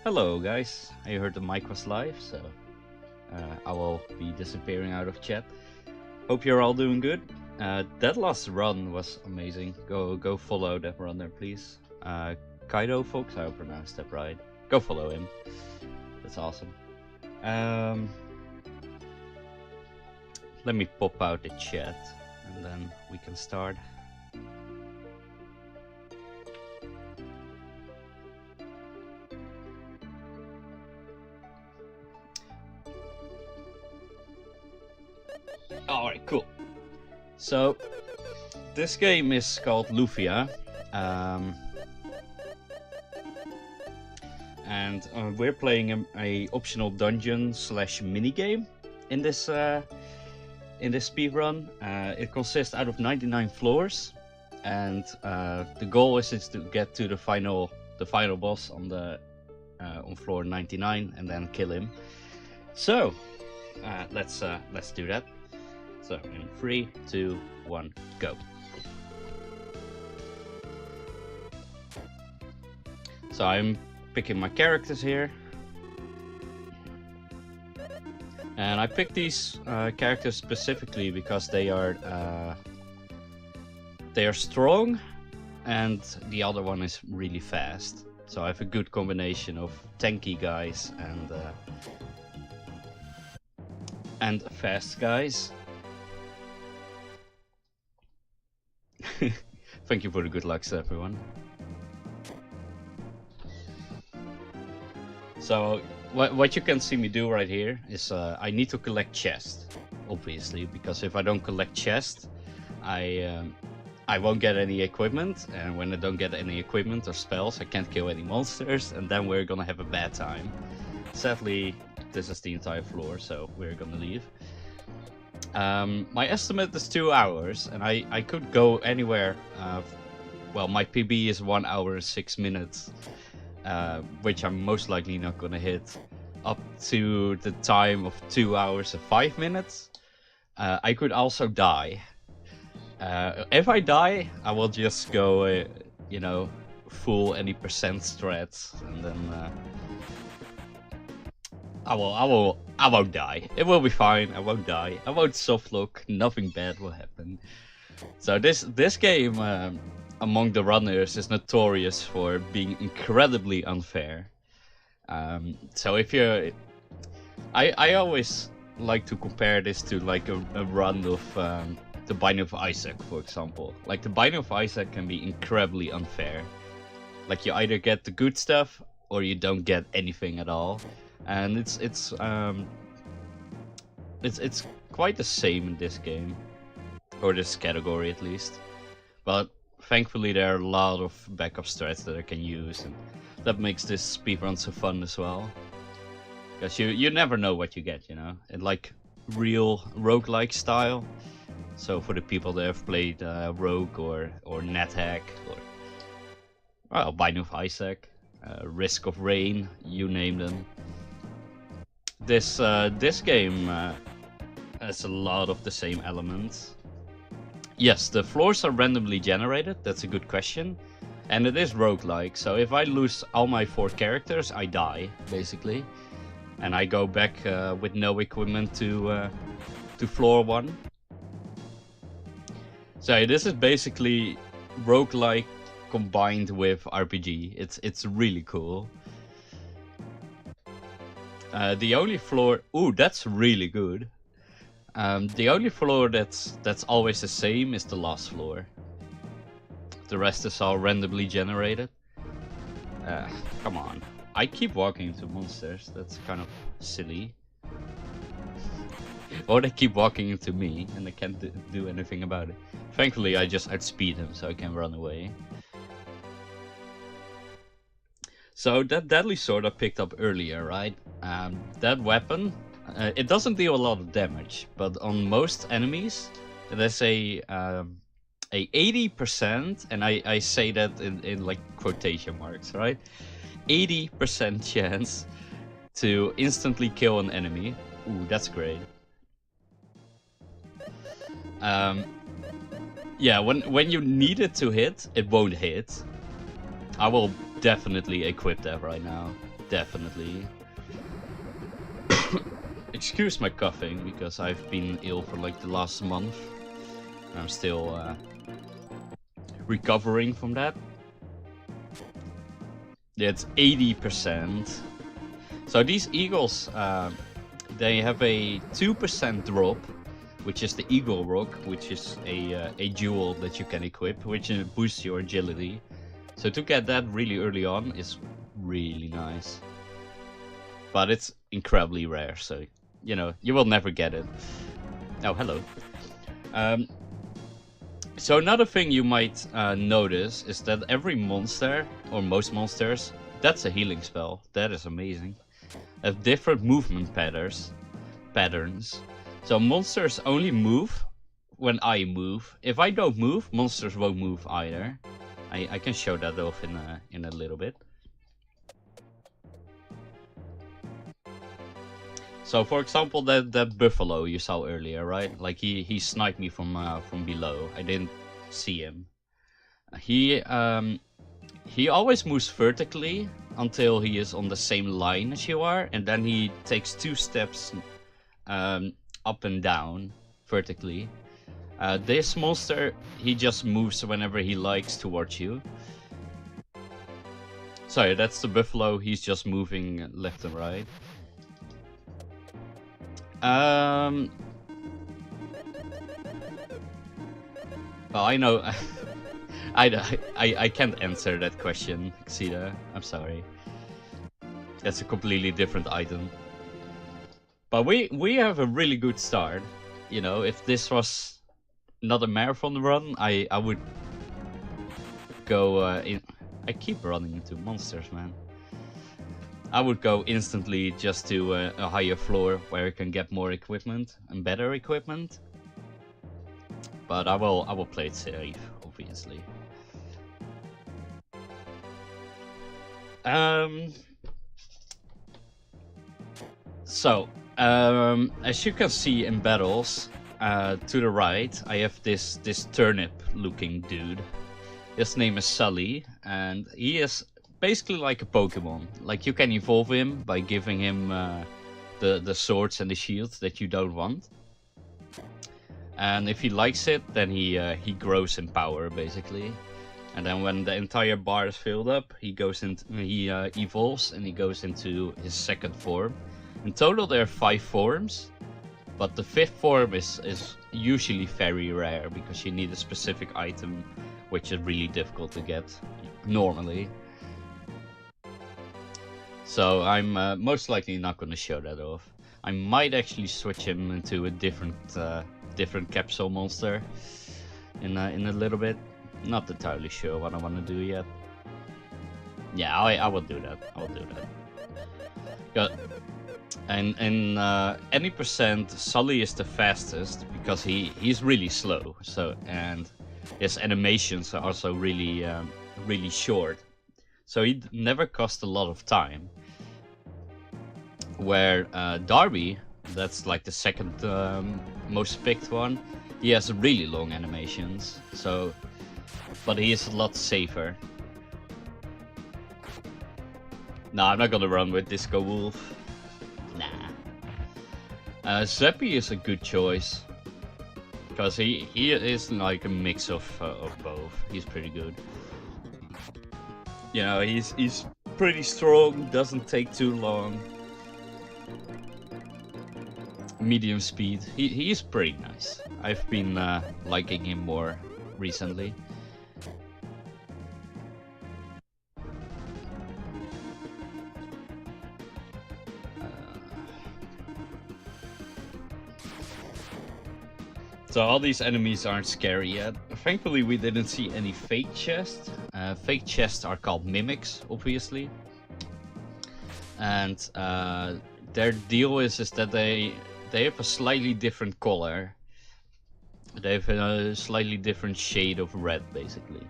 Hello guys, I heard the mic was live, so I will be disappearing out of chat. Hope you're all doing good. That last run was amazing. Go follow that runner, please. Kaido folks, I hope I pronounced that right. Go follow him. That's awesome. Let me pop out the chat and then we can start. Alright, cool. So, this game is called Lufia. And we're playing a optional dungeon slash minigame in this speedrun. It consists out of 99 floors, and the goal is to get to the final boss on on floor 99 and then kill him. So let's do that. So in 3, 2, 1, go. So I'm picking my characters here. And I picked these characters specifically because they are strong, and the other one is really fast. So I have a good combination of tanky guys and fast guys. Thank you for the good lucks, everyone. So what you can see me do right here is I need to collect chests, obviously, because if I don't collect chests, I won't get any equipment, and when I don't get any equipment or spells, I can't kill any monsters, and then we're gonna have a bad time. Sadly, this is the entire floor, so we're gonna leave. My estimate is 2 hours, and I could go anywhere. Well, my PB is 1 hour and 6 minutes. Which I'm most likely not gonna hit, up to the time of 2 hours and 5 minutes. I could also die. If I die, I will just go, you know, full any percent strats, and then I won't die. It will be fine. I won't die. I won't softlock. Nothing bad will happen. So this game, among the runners, is notorious for being incredibly unfair. So if you're... I always like to compare this to like a run of the Binding of Isaac, for example. Like the Binding of Isaac can be incredibly unfair. Like you either get the good stuff or you don't get anything at all. And it's quite the same in this game, or this category at least. But thankfully there are a lot of backup strats that I can use, and that makes this speedrun so fun as well. Because you never know what you get, you know, in like real roguelike style. So for the people that have played Rogue or NetHack or well, Binding of Isaac, Risk of Rain, you name them. This game has a lot of the same elements. Yes, the floors are randomly generated, that's a good question. And it is roguelike, so if I lose all my 4 characters, I die, basically. And I go back with no equipment to floor 1. So this is basically roguelike combined with RPG. It's really cool. The only floor... Ooh, that's really good. The only floor that's always the same is the last floor. The rest is all randomly generated. Come on. I keep walking into monsters. That's kind of silly. Or they keep walking into me and I can't do anything about it. Thankfully, I just outspeed him so I can run away. So that deadly sword I picked up earlier, right? That weapon, it doesn't deal a lot of damage, but on most enemies, there's a 80%, and I say that in like quotation marks, right? 80% chance to instantly kill an enemy. Ooh, that's great. Yeah, when you need it to hit, it won't hit. I will definitely equip that right now. definitely. Excuse my coughing, because I've been ill for like the last month. I'm still recovering from that. Yeah, it's 80%. So these eagles, they have a 2% drop, which is the eagle rock, which is a jewel that you can equip, which boosts your agility. So to get that really early on is really nice. But it's incredibly rare, so you know, you will never get it. Oh, hello. So another thing you might notice is that every monster, or most monsters, that's a healing spell. That is amazing. Have different movement patterns. So monsters only move when I move. If I don't move, monsters won't move either. I can show that off in a little bit. So for example, that buffalo you saw earlier, right? Like he sniped me from below. I didn't see him. He always moves vertically until he is on the same line as you are, and then he takes 2 steps up and down vertically. This monster, he just moves whenever he likes towards you. Sorry, that's the buffalo. He's just moving left and right. Well, I know. I can't answer that question, Xida. I'm sorry. That's a completely different item. But we have a really good start. You know, if this was not a marathon run, I would go in. I keep running into monsters, man. I would go instantly just to a higher floor where I can get more equipment and better equipment. But I will play it safe, obviously. So, as you can see in battles, to the right, I have this turnip-looking dude. His name is Sully, and he is basically like a Pokemon. Like, you can evolve him by giving him the swords and the shields that you don't want. And if he likes it, then he grows in power, basically. And then when the entire bar is filled up, he evolves and he goes into his second form. In total, there are 5 forms, but the 5th form is usually very rare because you need a specific item, which is really difficult to get normally. So I'm most likely not going to show that off. I might actually switch him into a different capsule monster in a little bit. Not entirely sure what I want to do yet. Yeah, I will do that. I will do that. And in any percent, Sully is the fastest because he's really slow. So, and his animations are also really really short. So he never costs a lot of time. Where Darby, that's like the second most picked one, he has really long animations. So, but he is a lot safer. No, I'm not gonna run with Disco Wolf. Nah. Zeppy is a good choice because he is like a mix of both. He's pretty good. You know, he's pretty strong. Doesn't take too long. Medium speed. He's pretty nice. I've been liking him more recently. So all these enemies aren't scary yet. Thankfully we didn't see any fake chests. Fake chests are called mimics, obviously. And their deal is that they have a slightly different color. They have a slightly different shade of red, basically.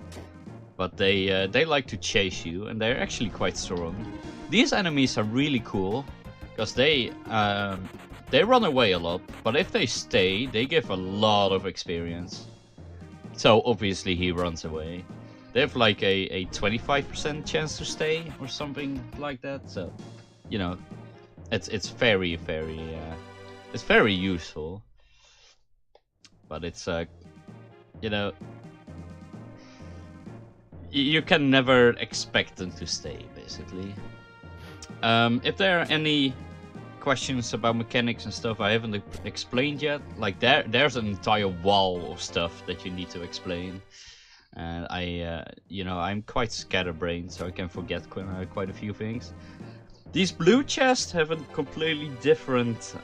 But they like to chase you, and they're actually quite strong. These enemies are really cool, because they run away a lot, but if they stay, they give a lot of experience. So obviously he runs away. they have like a 25% chance to stay or something like that. So, you know, it's very it's very useful. But it's you know, you can never expect them to stay, basically. If there are any questions about mechanics and stuff I haven't explained yet, like there's an entire wall of stuff that you need to explain, and you know, I'm quite scatterbrained, so I can forget quite a few things. These blue chests have a completely different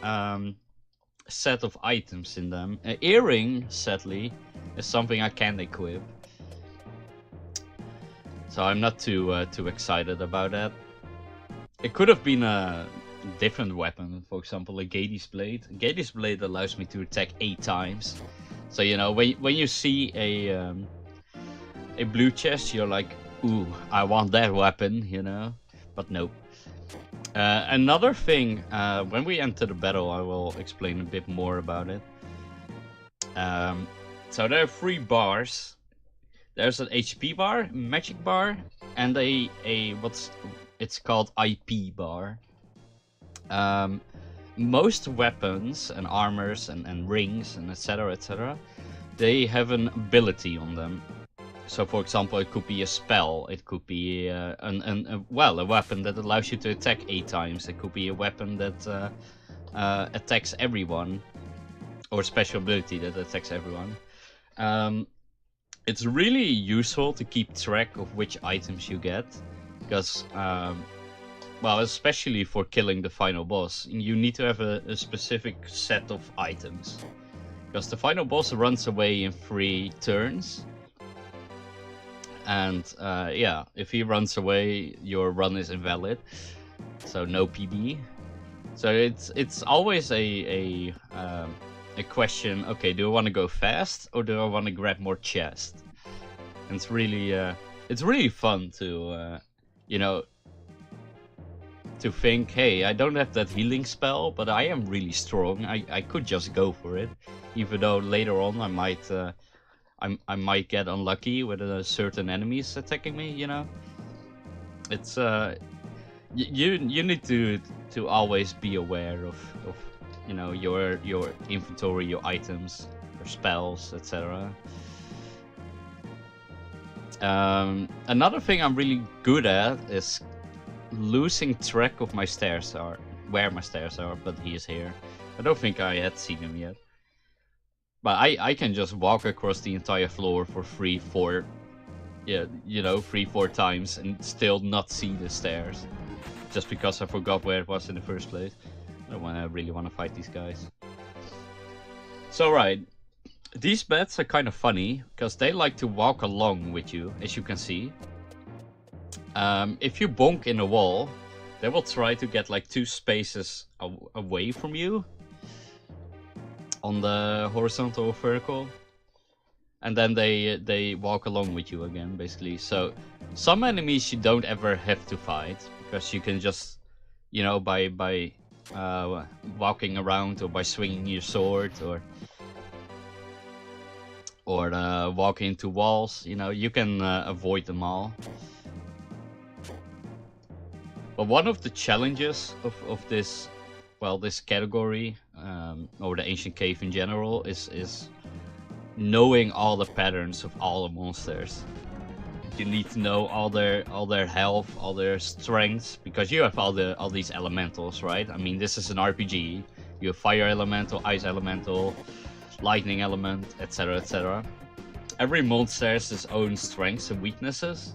set of items in them. An earring, sadly, is something I can't equip, so I'm not too excited about that. It could have been a different weapon, for example, a Gades blade. Gades blade allows me to attack 8 times. So, you know, when you see a blue chest, you're like, ooh, I want that weapon, you know. But nope. Another thing, when we enter the battle, I will explain a bit more about it. So there are 3 bars. There's an HP bar, magic bar, and it's called IP bar. Most weapons and armors and rings and etc., they have an ability on them. So, for example, it could be a spell, it could be a weapon that allows you to attack 8 times. It could be a weapon that attacks everyone, or a special ability that attacks everyone. It's really useful to keep track of which items you get, because well, especially for killing the final boss, you need to have a specific set of items. Because the final boss runs away in 3 turns. And yeah, if he runs away, your run is invalid. So no PB. So it's always a question, okay, do I want to go fast or do I want to grab more chest? And it's really fun to, you know, to think, hey, I don't have that healing spell, but I am really strong. I could just go for it, even though later on I might get unlucky with certain enemies attacking me. You know, it's you need to always be aware of you know, your inventory, your items, your spells, etc. Another thing I'm really good at is losing track of my stairs, or where my stairs are, but he is here. I don't think I had seen him yet. But I can just walk across the entire floor for 3-4, yeah, you know, 3-4 times and still not see the stairs. Just because I forgot where it was in the first place. I don't really want to fight these guys. So right, these bats are kind of funny, because they like to walk along with you, as you can see. If you bonk in a wall, they will try to get like 2 spaces away from you on the horizontal or vertical, and then they walk along with you again, basically. So some enemies you don't ever have to fight, because you can just, you know, by walking around, or by swinging your sword, or walking into walls, you know, you can avoid them all. But one of the challenges of this, well, this category, or the ancient cave in general, is knowing all the patterns of all the monsters. You need to know all their health, all their strengths, because you have all these elementals, right? I mean, this is an RPG. You have fire elemental, ice elemental, lightning element, etc., etc. Every monster has its own strengths and weaknesses.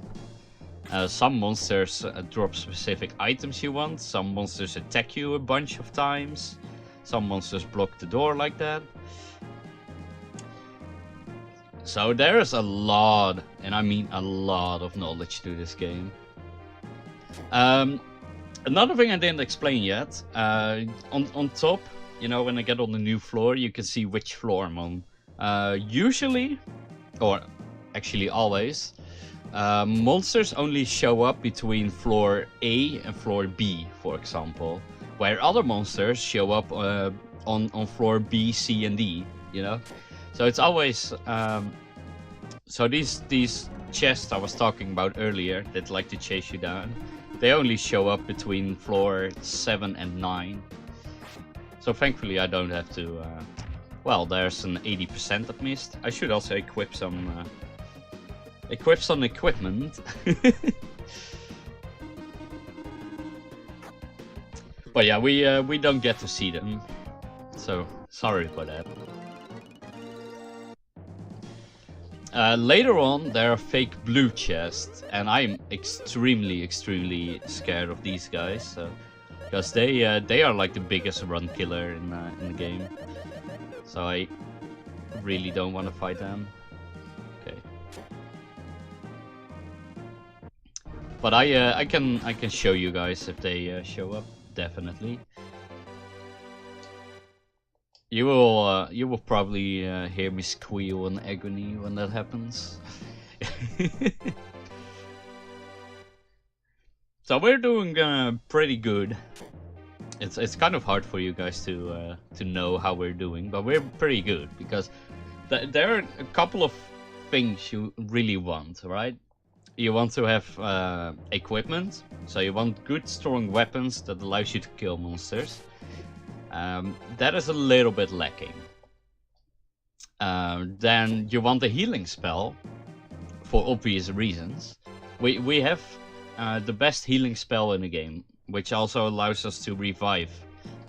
Some monsters drop specific items you want, some monsters attack you a bunch of times, some monsters block the door like that. So there is a lot, and I mean a lot, of knowledge to this game. Another thing I didn't explain yet, on top, you know, when I get on the new floor, you can see which floor I'm on. Usually, or actually always, monsters only show up between floor A and floor B, for example, where other monsters show up on floor B, C, and D, you know? So it's always So these chests I was talking about earlier that like to chase you down, they only show up between floor 7 and 9. So thankfully I don't have to... well, there's an 80% at least. I should also equip some equipment. But yeah, we don't get to see them. So sorry for that. Later on, there are fake blue chests, and I'm extremely scared of these guys, so, because they are like the biggest run killer in the game. So I really don't want to fight them. Okay. But I can show you guys if they show up, definitely. You will probably hear me squeal in agony when that happens. So we're doing pretty good. It's kind of hard for you guys to know how we're doing, but we're pretty good because there are a couple of things you really want, right? You want to have equipment, so you want good strong weapons that allows you to kill monsters. That is a little bit lacking. Then you want a healing spell, for obvious reasons. We have the best healing spell in the game, which also allows us to revive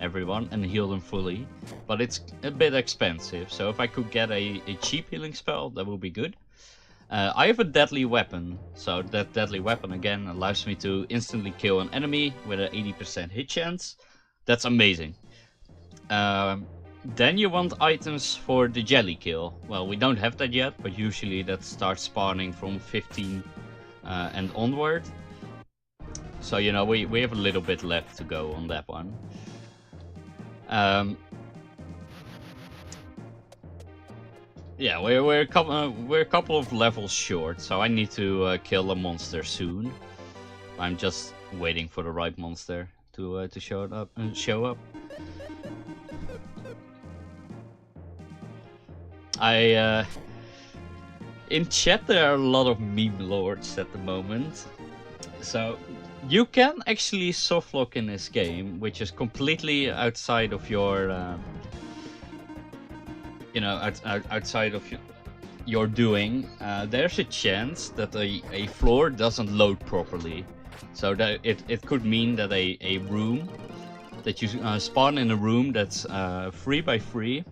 everyone and heal them fully. But it's a bit expensive, so if I could get a cheap healing spell, that would be good. I have a deadly weapon, so that deadly weapon again allows me to instantly kill an enemy with an 80% hit chance. That's amazing. Then you want items for the jelly kill. Well, we don't have that yet, but usually that starts spawning from 15 and onward. So, you know, we have a little bit left to go on that one. Yeah, we're a couple of levels short, so I need to kill a monster soon. I'm just waiting for the right monster to show up. In chat there are a lot of meme lords at the moment, so you can actually softlock in this game, which is completely outside of your, you know, outside of your doing. There's a chance that a floor doesn't load properly, so that it could mean that a room that you spawn in a room that's 3 by 3.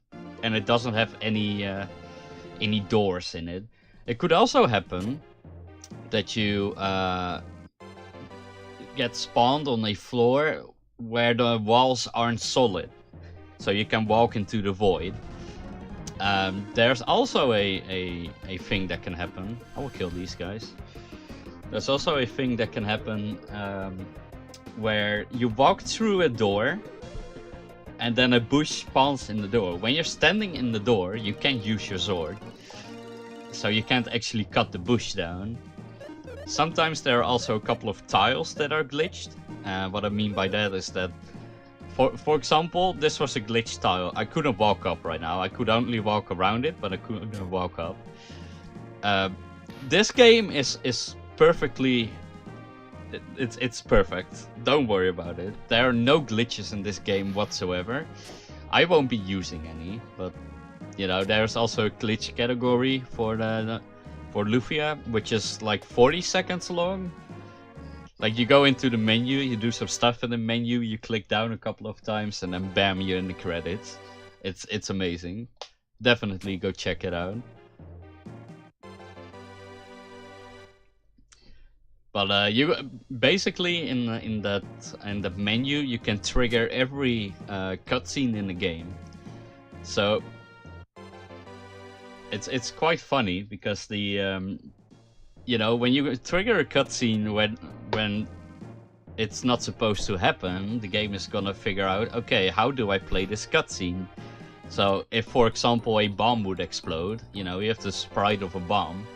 And it doesn't have any doors in it. It could also happen that you get spawned on a floor where the walls aren't solid, so you can walk into the void. There's also a thing that can happen. I will kill these guys. There's also a thing that can happen where you walk through a door, and then a bush spawns in the door. When you're standing in the door, you can't use your sword, so you can't actually cut the bush down. Sometimes there are also a couple of tiles that are glitched. What I mean by that is that, for example, this was a glitched tile. I couldn't walk up right now. I could only walk around it, but I couldn't walk up. This game is perfectly... It's perfect. Don't worry about it. There are no glitches in this game whatsoever. I won't be using any, but you know, there's also a glitch category for Lufia, which is like 40 seconds long. Like you go into the menu, you do some stuff in the menu, you click down a couple of times, and then bam, you're in the credits. It's amazing. Definitely go check it out. But you basically in that menu you can trigger every cutscene in the game. So it's quite funny because the you know, when you trigger a cutscene when it's not supposed to happen, the game is gonna figure out, okay, how do I play this cutscene? So if, for example, a bomb would explode, you know, you have the sprite of a bomb.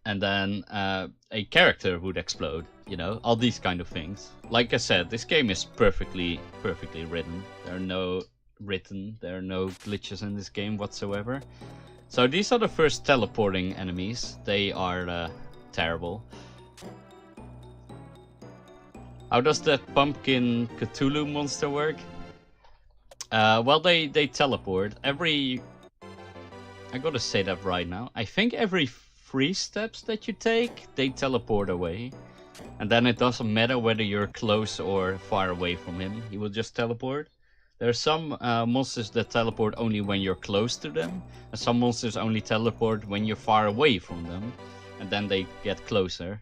And then a character would explode, you know, all these kind of things. Like I said, this game is perfectly written. There are no glitches in this game whatsoever. So these are the first teleporting enemies. They are terrible. How does that pumpkin Cthulhu monster work? Well, they teleport every. I gotta say that right now. I think every 3 steps that you take, they teleport away, and then it doesn't matter whether you're close or far away from him. He will just teleport. There are some monsters that teleport only when you're close to them, and some monsters only teleport when you're far away from them, and then they get closer.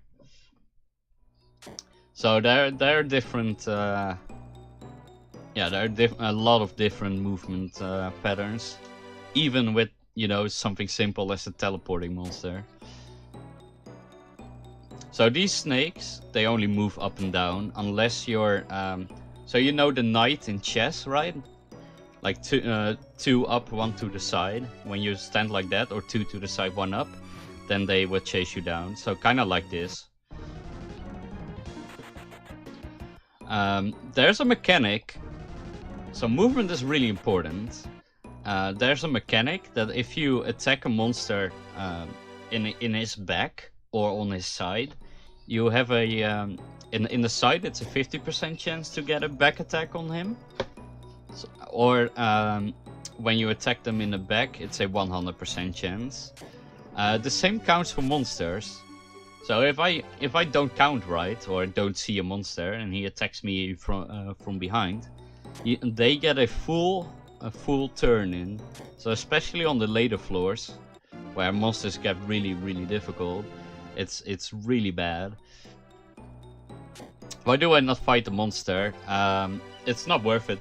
So there are different. There are a lot of different movement patterns, even with something simple as a teleporting monster. So these snakes, they only move up and down unless you're. So the knight in chess, right? Like 2 up, 1 to the side. When you stand like that, or 2 to the side, 1 up, then they will chase you down. So kind of like this. There's a mechanic. So movement is really important. There's a mechanic that if you attack a monster in his back or on his side, you have a in the side it's a 50% chance to get a back attack on him. So, or when you attack them in the back, it's a 100% chance. The same counts for monsters. So if I don't count right, or don't see a monster and he attacks me from behind, they get a full turn in. So especially on the later floors, where monsters get really difficult, it's really bad. Why do I not fight the monster? It's not worth it.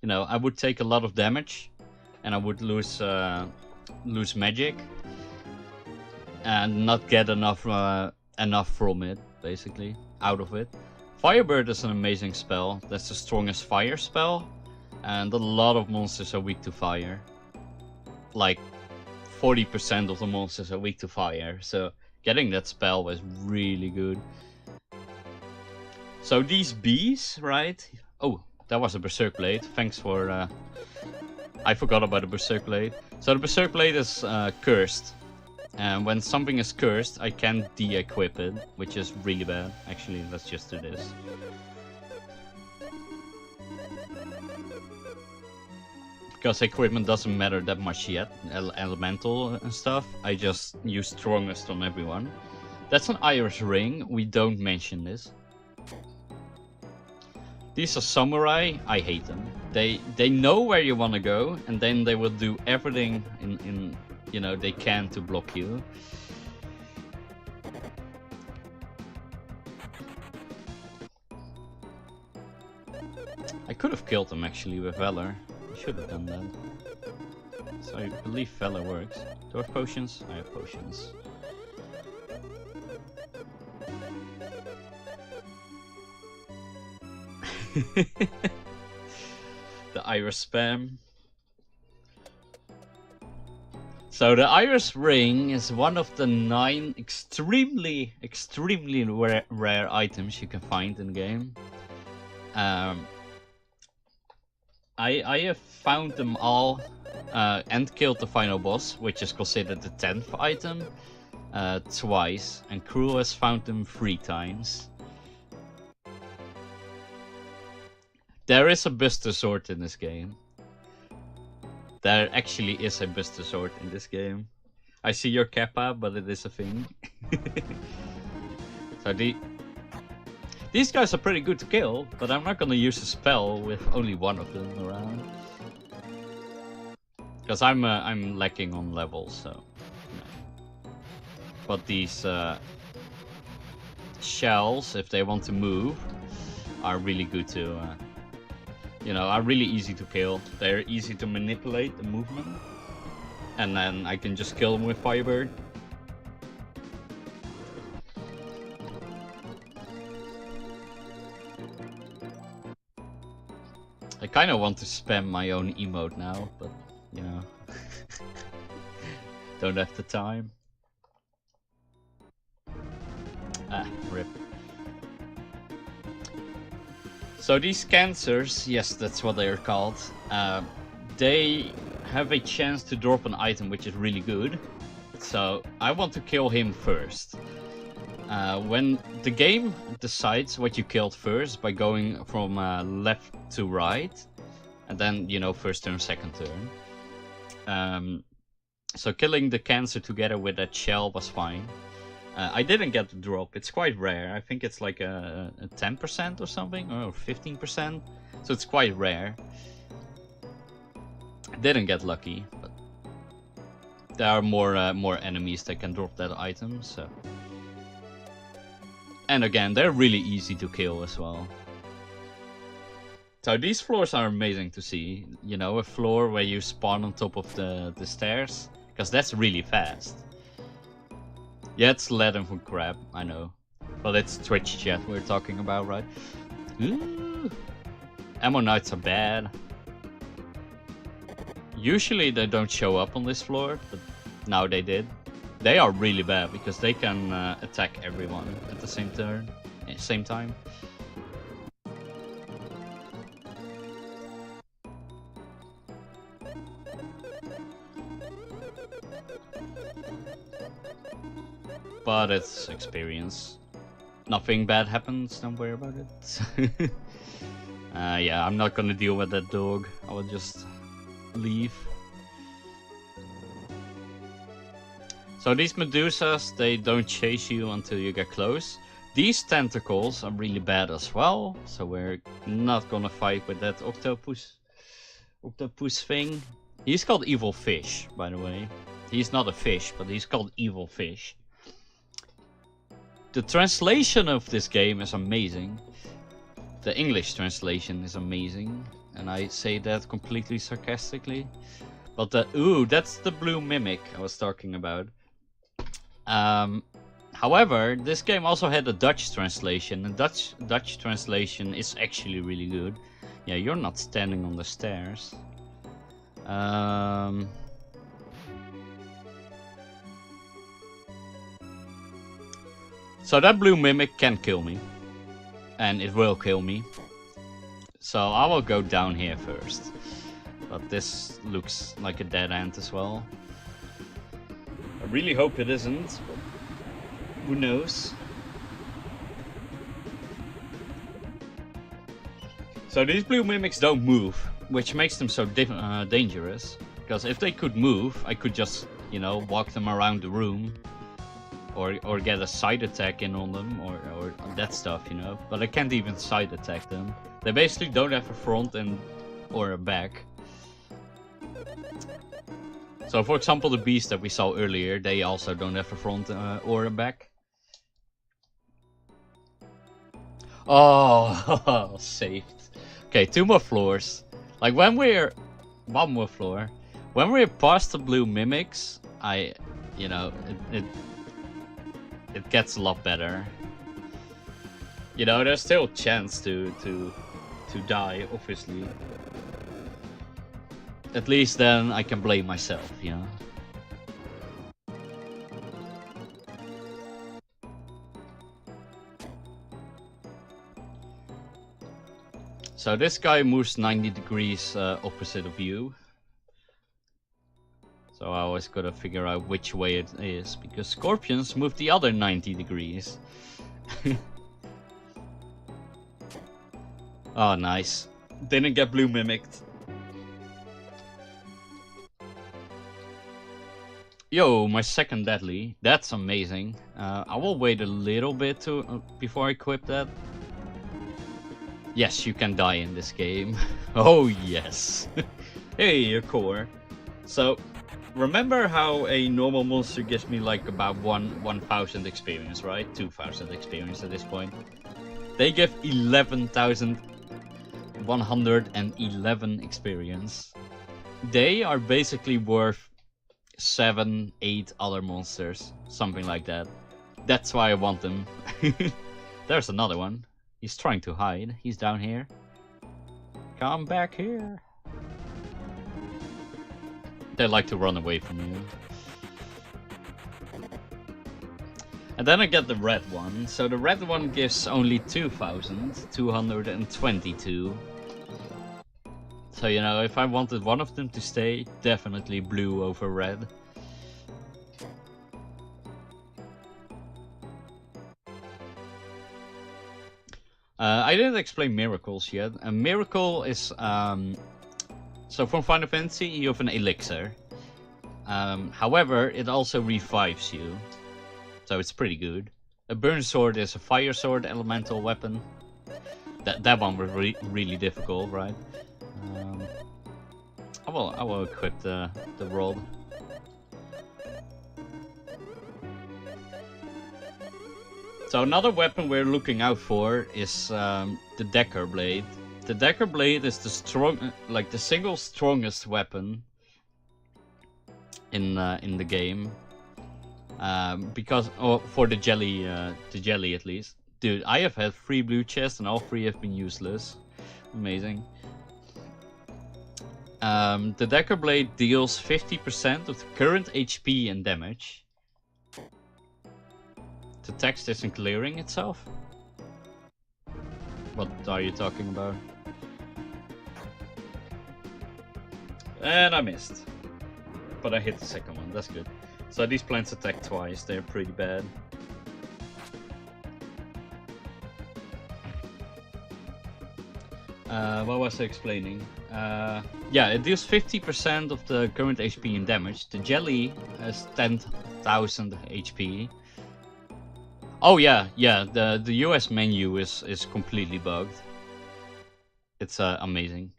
I would take a lot of damage, and I would lose magic, and not get enough from it, basically, out of it. Firebird is an amazing spell. That's the strongest fire spell, and a lot of monsters are weak to fire. Like 40% of the monsters are weak to fire, so getting that spell was really good. So these bees, right? Oh, that was a Berserk Blade. Thanks for... I forgot about the Berserk Blade. So the Berserk Blade is cursed. And when something is cursed, I can de-equip it, which is really bad. Actually, let's just do this. Because equipment doesn't matter that much yet, elemental and stuff. I just use strongest on everyone. That's an iris ring. We don't mention this. These are samurai. I hate them. They know where you want to go, and then they will do everything they can to block you. I could have killed them actually with Valor. I should have done that. So I believe Valor works. Do I have potions? I have potions. The iris spam. So the iris ring is one of the 9 extremely rare items you can find in the game. I have found them all and killed the final boss, which is considered the 10th item, twice, and Cruel has found them 3 times. There is a Buster Sword in this game. There actually is a Buster Sword in this game. I see your Kappa, but it is a thing. So these guys are pretty good to kill, but I'm not gonna use a spell with only one of them around. Because I'm lacking on levels, so. But these shells, if they want to move, are really good to. Are really easy to kill. They're easy to manipulate the movement. And then I can just kill them with Firebird. I kind of want to spam my own emote now, but, don't have the time. Rip. So these cancers, yes, that's what they are called. They have a chance to drop an item which is really good. So I want to kill him first. When the game decides what you killed first by going from left to right, and then, you know, first turn, second turn. So killing the cancer together with that shell was fine. I didn't get the drop. It's quite rare. I think it's like a 10% or something, or 15%. So it's quite rare. I didn't get lucky, but there are more enemies that can drop that item. So, and again, they're really easy to kill as well. So these floors are amazing to see. You know, a floor where you spawn on top of the stairs, because that's really fast. Yeah, it's lead and crap, I know. But it's Twitch chat we're talking about, right? Ooh. Ammo knights are bad. Usually they don't show up on this floor, but now they did. They are really bad because they can attack everyone at the same turn, same time. But it's experience. Nothing bad happens, don't worry about it. Yeah, I'm not gonna deal with that dog. I will just leave. So these Medusas, they don't chase you until you get close. These tentacles are really bad as well, so we're not gonna fight with that octopus thing. He's called Evil Fish, by the way. He's not a fish, but he's called Evil Fish. The translation of this game is amazing. The English translation is amazing, and I say that completely sarcastically. But ooh, that's the blue mimic I was talking about. However, this game also had a Dutch translation, and Dutch translation is actually really good. Yeah, you're not standing on the stairs. So that blue mimic can kill me. And it will kill me. So I will go down here first. But this looks like a dead end as well. I really hope it isn't. Who knows? So these blue mimics don't move, which makes them so dangerous. Because if they could move, I could just, you know, walk them around the room. Or get a side attack in on them, or that stuff, you know. But I can't even side attack them. They basically don't have a front or a back. So for example, the beast that we saw earlier, they also don't have a front or a back. Oh, saved. Okay, 2 more floors. Like when we're... 1 more floor. When we're past the blue mimics, you know, it gets a lot better. You know, there's still a chance to die, obviously. At least then I can blame myself, you know. So this guy moves 90 degrees opposite of you. So I always gotta figure out which way it is, because scorpions move the other 90 degrees. Oh, nice. Didn't get blue mimicked. Yo, my second deadly. That's amazing. I will wait a little bit before I equip that. Yes, you can die in this game. Oh, yes. Hey, a core. So... remember how a normal monster gives me like about 1,000 experience, right? 2,000 experience at this point. They give 11,111 experience. They are basically worth 7, 8 other monsters, something like that. That's why I want them. There's another one. He's trying to hide. He's down here. Come back here. They like to run away from you. And then I get the red one. So the red one gives only 2,222. So, you know, if I wanted one of them to stay, definitely blue over red. I didn't explain miracles yet. A miracle is, so from Final Fantasy, you have an elixir. However, it also revives you. So it's pretty good. A burn sword is a fire sword elemental weapon. That one was really difficult, right? I will equip the rod. So another weapon we're looking out for is the Decker Blade. The Decker Blade is the single strongest weapon in the game. Because for the jelly at least. Dude, I have had 3 blue chests and all 3 have been useless. Amazing. The Decker Blade deals 50% of the current HP and damage. The text isn't clearing itself? What are you talking about? And I missed. But I hit the second one, that's good. So these plants attack twice, they're pretty bad. What was I explaining? Yeah, it deals 50% of the current HP and damage. The jelly has 10,000 HP. Oh yeah, the US menu is completely bugged. It's amazing.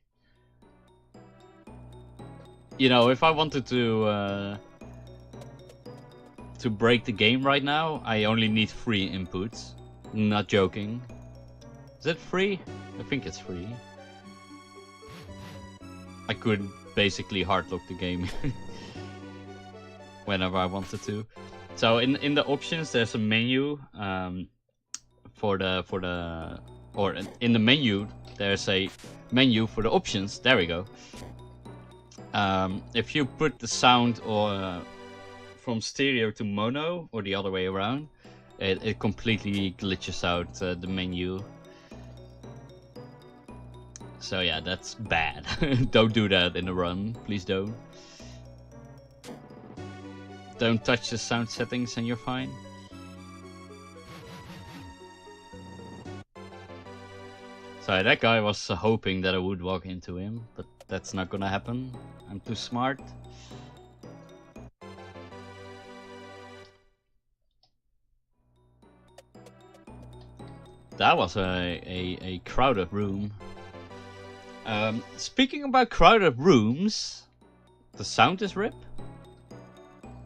You know, if I wanted to break the game right now, I only need 3 inputs. Not joking. Is it free? I think it's free. I could basically hardlock the game whenever I wanted to. So in the options, there's a menu in the menu there's a menu for the options. There we go. If you put the sound from stereo to mono or the other way around, it completely glitches out the menu. So yeah, that's bad. Don't do that in a run, please don't. Don't touch the sound settings and you're fine. Sorry, that guy was hoping that I would walk into him, but that's not gonna happen. I'm too smart. That was a crowded room. Speaking about crowded rooms, the sound is rip.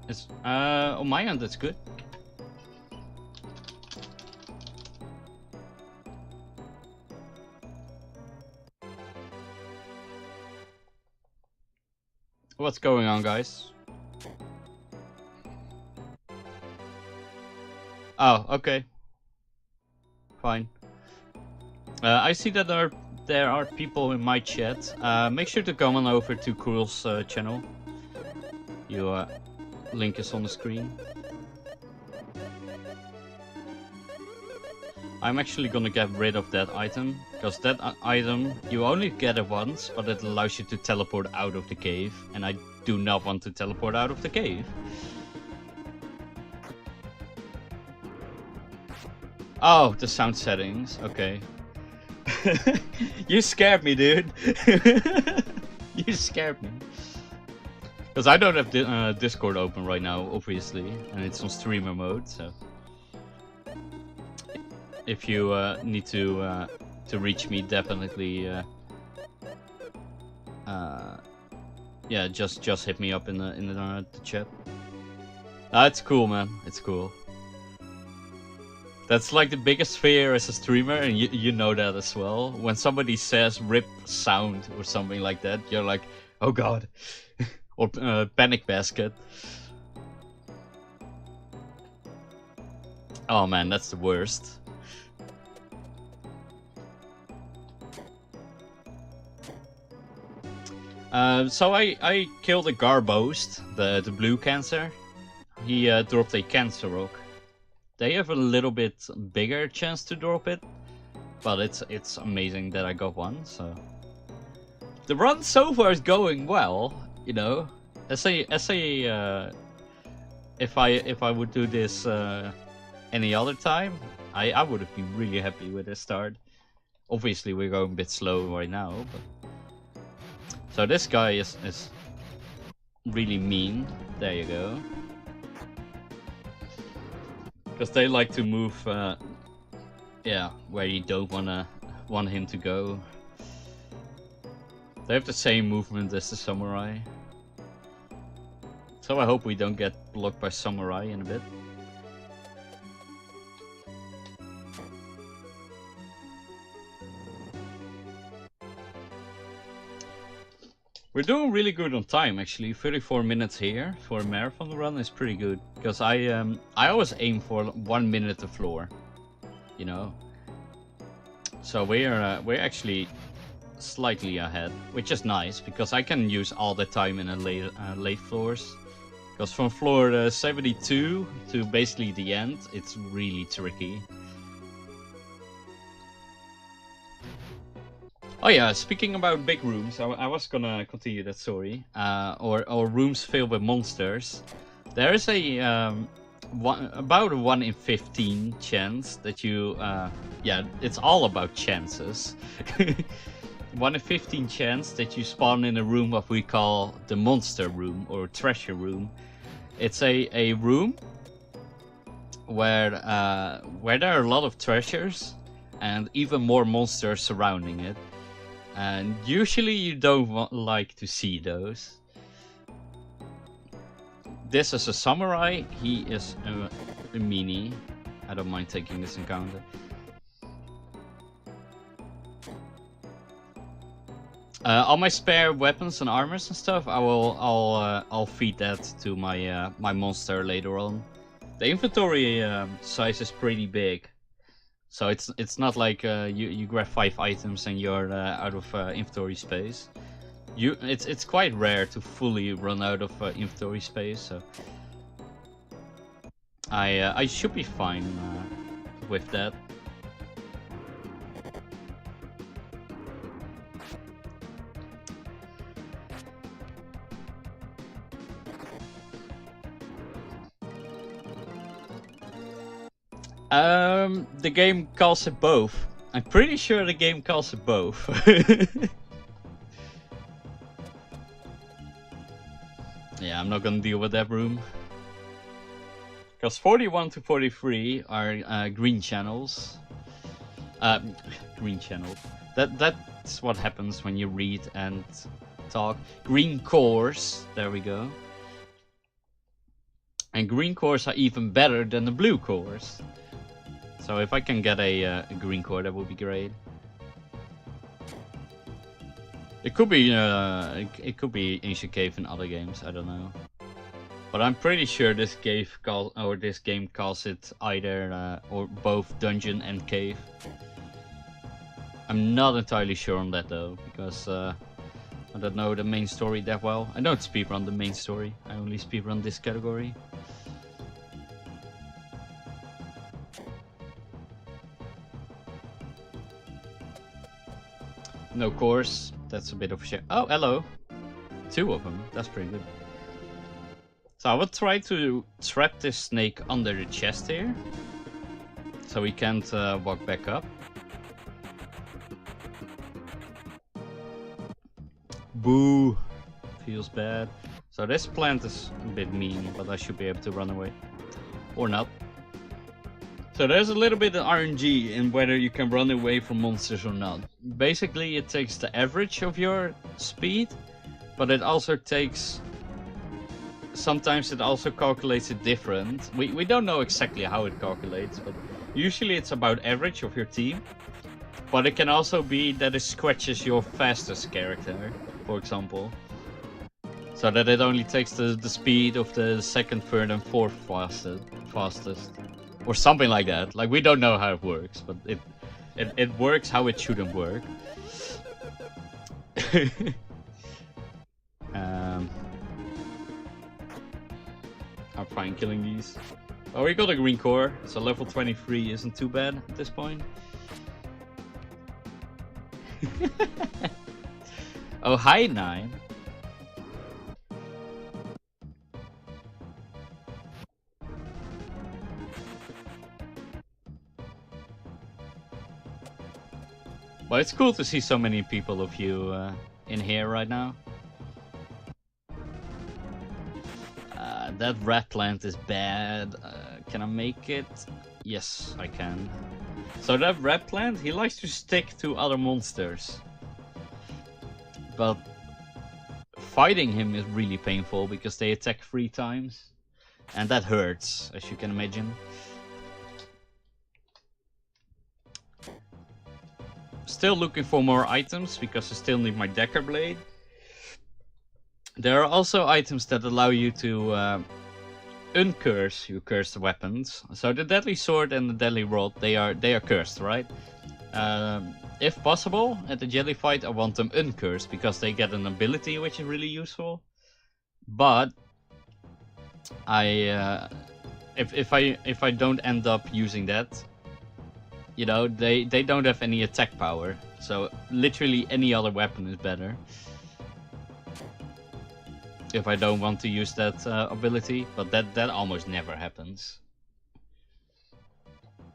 It's on my end it's good. What's going on, guys? Oh, okay. Fine. I see that there are people in my chat. Make sure to come on over to Kurul's channel. Your link is on the screen. I'm actually gonna get rid of that item, because that item, you only get it once, but it allows you to teleport out of the cave, and I do not want to teleport out of the cave. Oh, the sound settings, okay. You scared me, dude. You scared me. Because I don't have Discord open right now, obviously, and it's on streamer mode, so... If you need to reach me, definitely, yeah, just hit me up in the chat. It's cool, man. It's cool. That's like the biggest fear as a streamer, and you know that as well. When somebody says "rip sound" or something like that, you're like, "Oh God," or panic basket. Oh man, that's the worst. So I killed a Garboast, the blue cancer. He dropped a cancer rock. They have a little bit bigger chance to drop it, but it's amazing that I got one. So The run so far is going well, you know. If I would do this any other time, I would have been really happy with the start. Obviously, we're going a bit slow right now, but so this guy is really mean. There you go. Because they like to move, yeah, where you don't want him to go. They have the same movement as the samurai. So I hope we don't get blocked by samurai in a bit. We're doing really good on time actually. 34 minutes here for a marathon run is pretty good. Because I always aim for 1 minute to floor. You know. So we're actually slightly ahead, which is nice because I can use all the time in a late floors. Because from floor 72 to basically the end, it's really tricky. Oh yeah, speaking about big rooms, I was gonna continue that story. Or rooms filled with monsters. There is a about a 1 in 15 chance that you yeah, it's all about chances. 1 in 15 chance that you spawn in a room what we call the monster room or treasure room. It's a room where there are a lot of treasures and even more monsters surrounding it. And usually you don't like to see those. This is a samurai. He is a meanie. I don't mind taking this encounter. All my spare weapons and armors and stuff, I'll feed that to my my monster later on. The inventory size is pretty big, so it's not like you grab 5 items and you're out of inventory space. It's quite rare to fully run out of inventory space, so I should be fine with that. The game calls it both. I'm pretty sure the game calls it both. Yeah, I'm not gonna deal with that room. Because 41 to 43 are green channels. Green channels. That's what happens when you read and talk. Green cores. There we go. And green cores are even better than the blue cores. So if I can get a green core, that would be great. It could be Ancient Cave in other games. I don't know, but I'm pretty sure this game calls it either or both dungeon and cave. I'm not entirely sure on that though, because I don't know the main story that well. I don't speedrun the main story. I only speedrun this category. No cores, that's a bit of a shame. Oh, hello. 2 of them, that's pretty good. So I will try to trap this snake under the chest here. So he can't walk back up. Boo! Feels bad. So this plant is a bit mean, but I should be able to run away. Or not. So there's a little bit of RNG in whether you can run away from monsters or not. Basically it takes the average of your speed, but it also takes... Sometimes it also calculates it different. We don't know exactly how it calculates, but usually it's about average of your team. But it can also be that it scratches your fastest character, for example. So that it only takes the speed of the second, third and fourth fastest. Or something like that. Like, we don't know how it works, but it works how it shouldn't work. I'm fine killing these. Oh, we got a green core, so level 23 isn't too bad at this point. Oh, hi, 9. Well, it's cool to see so many people of you in here right now. That rat plant is bad. Can I make it? Yes, I can. So that rat plant, he likes to stick to other monsters. But fighting him is really painful because they attack 3 times. And that hurts, as you can imagine. Still looking for more items because I still need my Decker Blade. There are also items that allow you to uncurse your cursed weapons. So the Deadly Sword and the Deadly Rod, they are cursed, right? If possible, at the jelly fight, I want them uncursed because they get an ability which is really useful. But if I don't end up using that, you know, they don't have any attack power. So literally any other weapon is better. If I don't want to use that ability, but that almost never happens.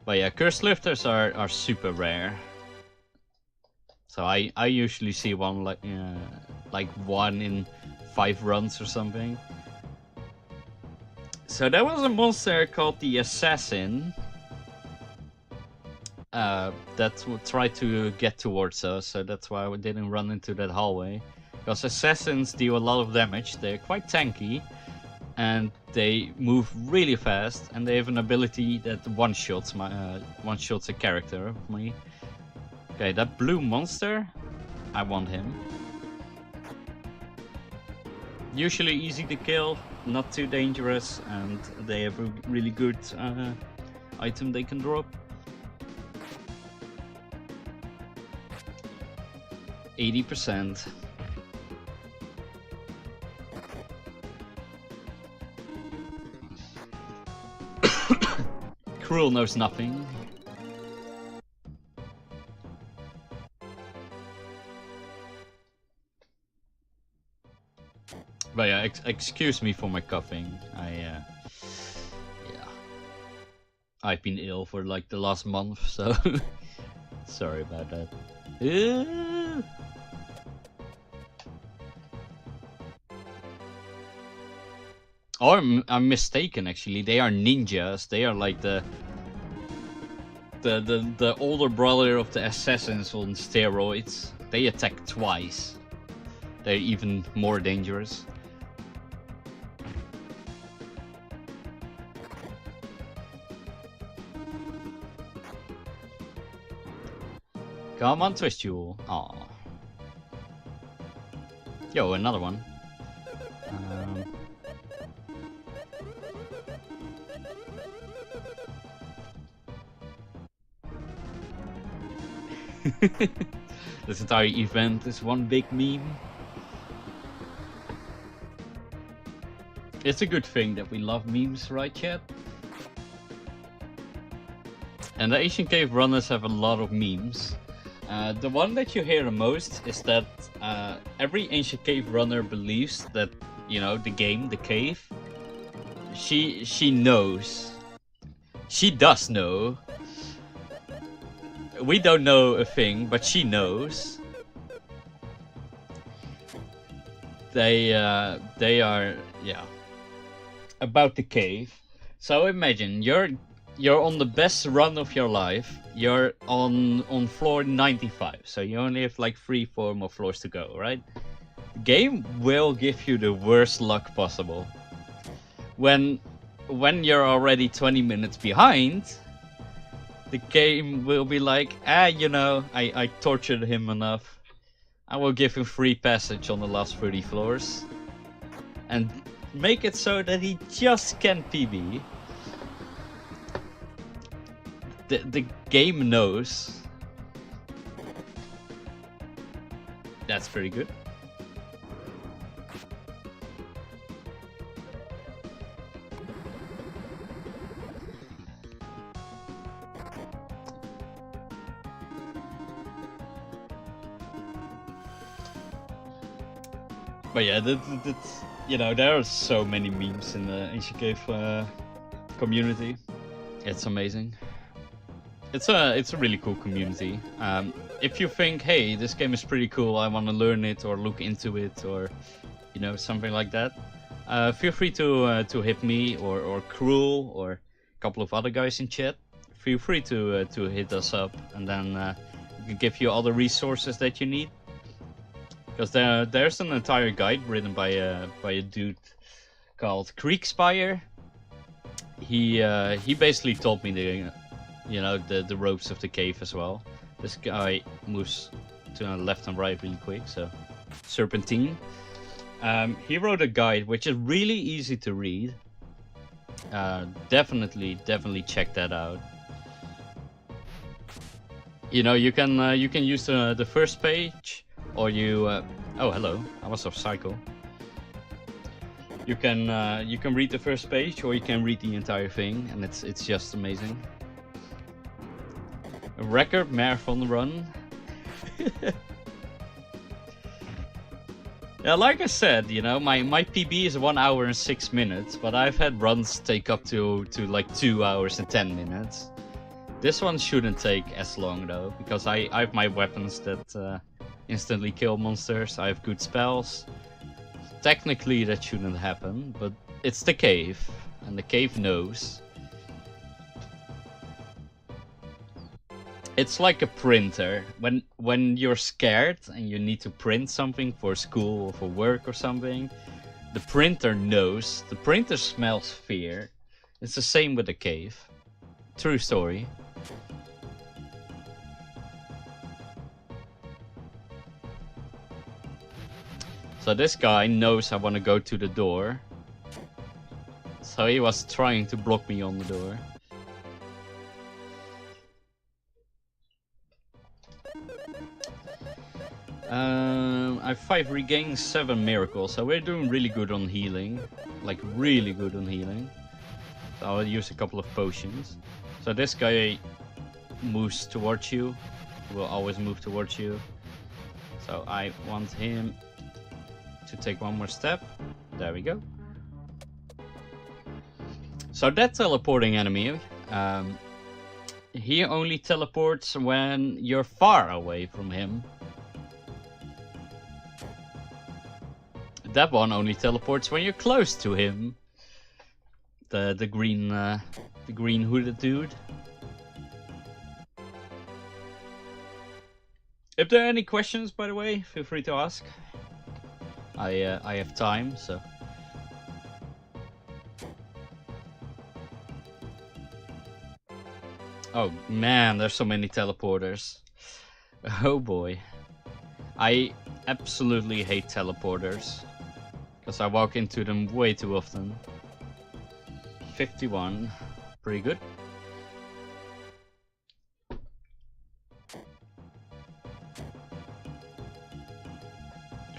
But yeah, cursed lifters are super rare. So I usually see one like 1 in 5 runs or something. So there was a monster called the Assassin that would try to get towards us, so that's why we didn't run into that hallway. Because assassins deal a lot of damage, they're quite tanky, and they move really fast, and they have an ability that one-shots a character of me. Okay, that blue monster, I want him. Usually easy to kill, not too dangerous, and they have a really good item they can drop. 80%. Cruel knows nothing. But yeah, excuse me for my coughing. Yeah, I've been ill for like the last month, so sorry about that. Or I'm mistaken, actually. They are ninjas. They are like the older brother of the assassins on steroids. They attack twice. They're even more dangerous. Come on, Twist Jewel. Aw. Yo, another one. This entire event is one big meme. It's a good thing that we love memes, right, chat? And the Ancient Cave runners have a lot of memes. The one that you hear the most is that every Ancient Cave runner believes that, you know, the game, the cave, she knows. She does know. We don't know a thing, but she knows. They are, yeah, about the cave. So imagine you're on the best run of your life. You're on floor 95, so you only have like 3-4 more floors to go, right? The game will give you the worst luck possible. When you're already 20 minutes behind, the game will be like, you know, I tortured him enough. I will give him free passage on the last 30 floors. And make it so that he just can't PB. The game knows. That's pretty good. But yeah, that's, you know, there are so many memes in the Ancient Cave community. It's amazing. It's a really cool community. If you think, hey, this game is pretty cool, I want to learn it or look into it, or you know, something like that, feel free to hit me or Cruel or a couple of other guys in chat. Feel free to hit us up, and then we can give you all the resources that you need. Because there's an entire guide written by a dude called Creekspire. He basically taught me the ropes of the cave as well. This guy moves to the left and right really quick, so Serpentine. He wrote a guide which is really easy to read. Definitely check that out. You know, you can use the first page, or you oh, hello, I was off cycle. You can read the first page, or you can read the entire thing, and it's just amazing. A record marathon run. Yeah, like I said, you know, my PB is 1 hour and 6 minutes, but I've had runs take up to like 2 hours and 10 minutes. This one shouldn't take as long though, because I have my weapons that instantly kill monsters. I have good spells. Technically that shouldn't happen, but it's the cave, and the cave knows. It's like a printer. When you're scared and you need to print something for school or for work or something, the printer knows. The printer smells fear. It's the same with the cave. True story. So this guy knows I want to go to the door. So he was trying to block me on the door. I have 5 regains, 7 miracles, so we're doing really good on healing. Like really good on healing. So I'll use a couple of potions. So this guy moves towards you. Will always move towards you. So I want him to take one more step. There we go. So that teleporting enemy, he only teleports when you're far away from him. That one only teleports when you're close to him. The green hooded dude. If there are any questions, by the way, feel free to ask. I have time, so. Oh man, there's so many teleporters. Oh boy. I absolutely hate teleporters, because I walk into them way too often. 51, pretty good.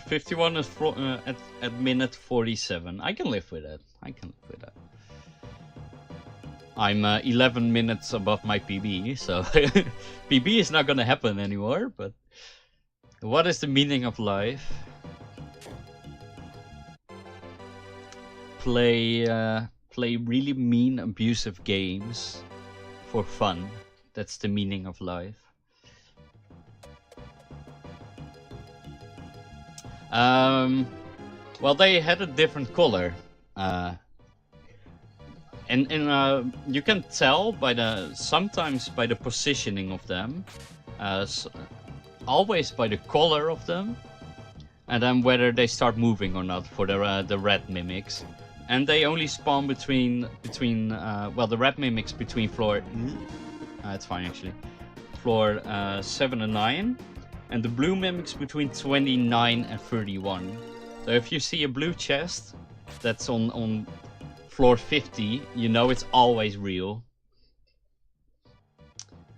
$51 is at minute 47. I can live with that. I can live with that. I'm 11 minutes above my PB, so PB is not gonna happen anymore. But what is the meaning of life? Play really mean, abusive games for fun. That's the meaning of life. Well, they had a different color, and you can tell by sometimes by the positioning of them, always by the color of them, and then whether they start moving or not for the red mimics. And they only spawn between well, the red mimics between floor it's fine actually, floor 7 and 9. And the blue mimics between 29 and 31. So if you see a blue chest that's on floor 50, you know it's always real.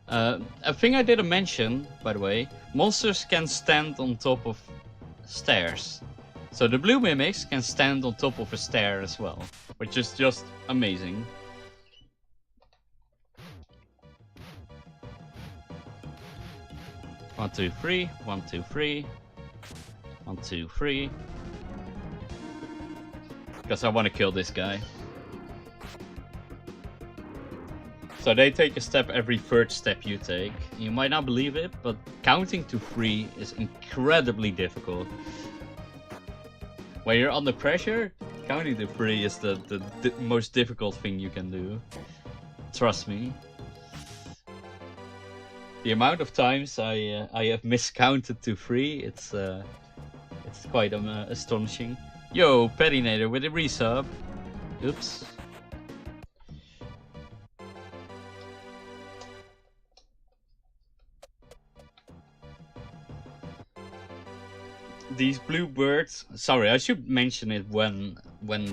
A thing I didn't mention, by the way, monsters can stand on top of stairs. So the blue mimics can stand on top of a stair as well, which is just amazing. One, two, three. 1, 2, 3. 1, 2, 3. Because I want to kill this guy. So they take a step every third step you take. You might not believe it, but counting to 3 is incredibly difficult. When you're under pressure, counting to 3 is the most difficult thing you can do. Trust me. The amount of times I have miscounted to 3, it's quite astonishing. Yo, Pettinator with a resub. Oops. These blue birds, sorry, I should mention it when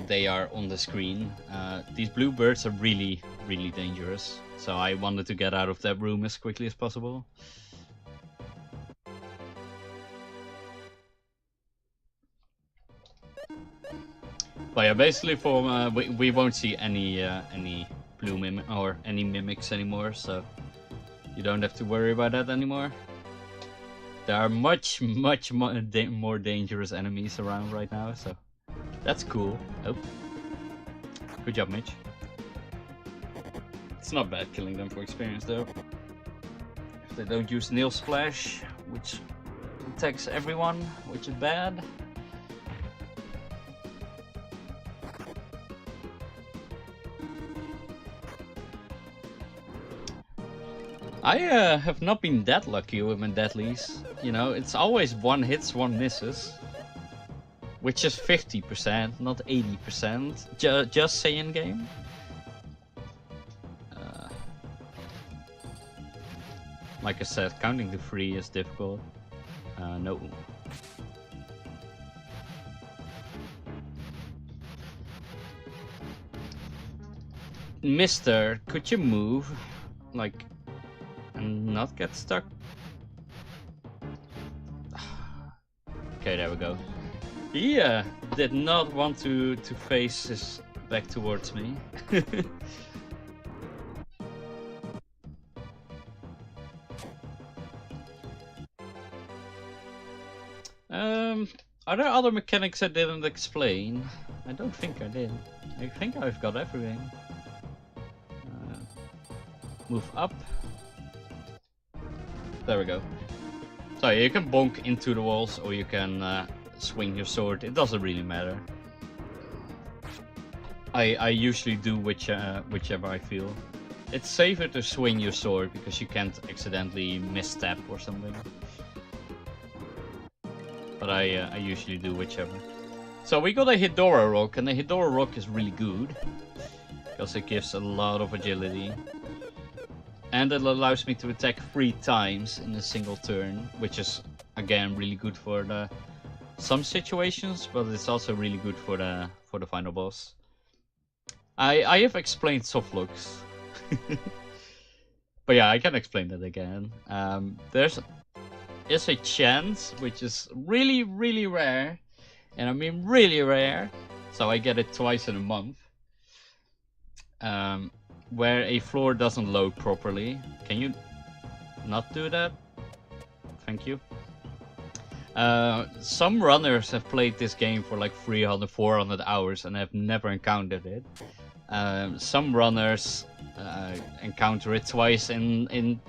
they are on the screen. These blue birds are really, really dangerous. So I wanted to get out of that room as quickly as possible. But yeah, basically for we won't see any blue mimic or any mimics anymore, so you don't have to worry about that anymore. There are much more dangerous enemies around right now, so that's cool. Oh, good job, Mitch. It's not bad killing them for experience though. If they don't use nail splash, which attacks everyone, which is bad. I have not been that lucky with my deadlies. You know, it's always 1 hits, 1 misses. Which is 50%, not 80%. Just saying, game. Like I said, counting to 3 is difficult. No. Mister, could you move? Like... and not get stuck? Okay, there we go. He did not want to face his back towards me. Are there other mechanics I didn't explain? I don't think I did. I think I've got everything. Move up. There we go. So you can bonk into the walls or you can swing your sword. It doesn't really matter. I usually do whichever I feel. It's safer to swing your sword because you can't accidentally misstep or something. But I usually do whichever. So we got a Hedora Rock, and the Hedora Rock is really good. Because it gives a lot of agility. And it allows me to attack 3 times in a single turn, which is again really good for some situations, but it's also really good for the final boss. I have explained softlocks, but yeah, I can explain that again. There's a chance, which is really rare, and I mean really rare, so I get it twice in a month. Where a floor doesn't load properly. Can you not do that? Thank you. Some runners have played this game for like 300, 400 hours and have never encountered it. Some runners encounter it twice in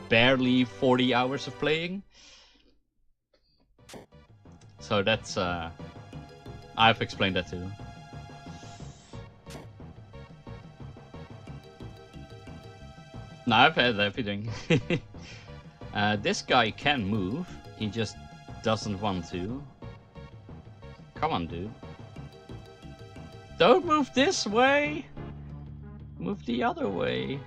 barely 40 hours of playing. So that's... I've explained that too. No, I've had everything. This guy can move, he just doesn't want to. Come on, dude. Don't move this way! Move the other way.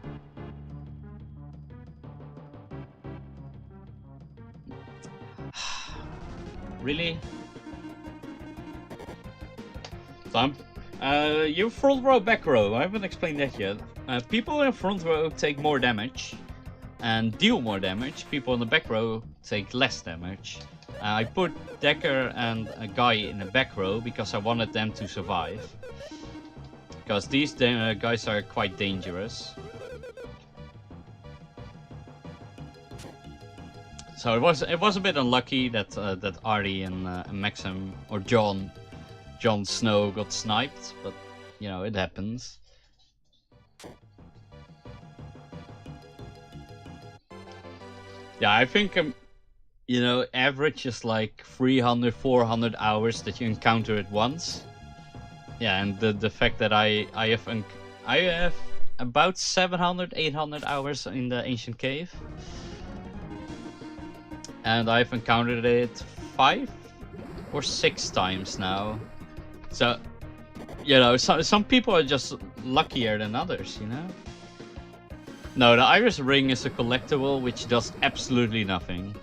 Really? Thump. You front row, back row. I haven't explained that yet. People in front row take more damage and deal more damage. People in the back row take less damage. I put Decker and a guy in the back row because I wanted them to survive. Because these guys are quite dangerous. So it was a bit unlucky that that Artie and Maxim or John Jon Snow got sniped, but you know, it happens. Yeah, I think you know, average is like 300, 400 hours that you encounter at once. Yeah, and the fact that I have about 700, 800 hours in the ancient cave, and I've encountered it 5 or 6 times now. So, you know, some people are just luckier than others, you know. No, the Iris Ring is a collectible which does absolutely nothing.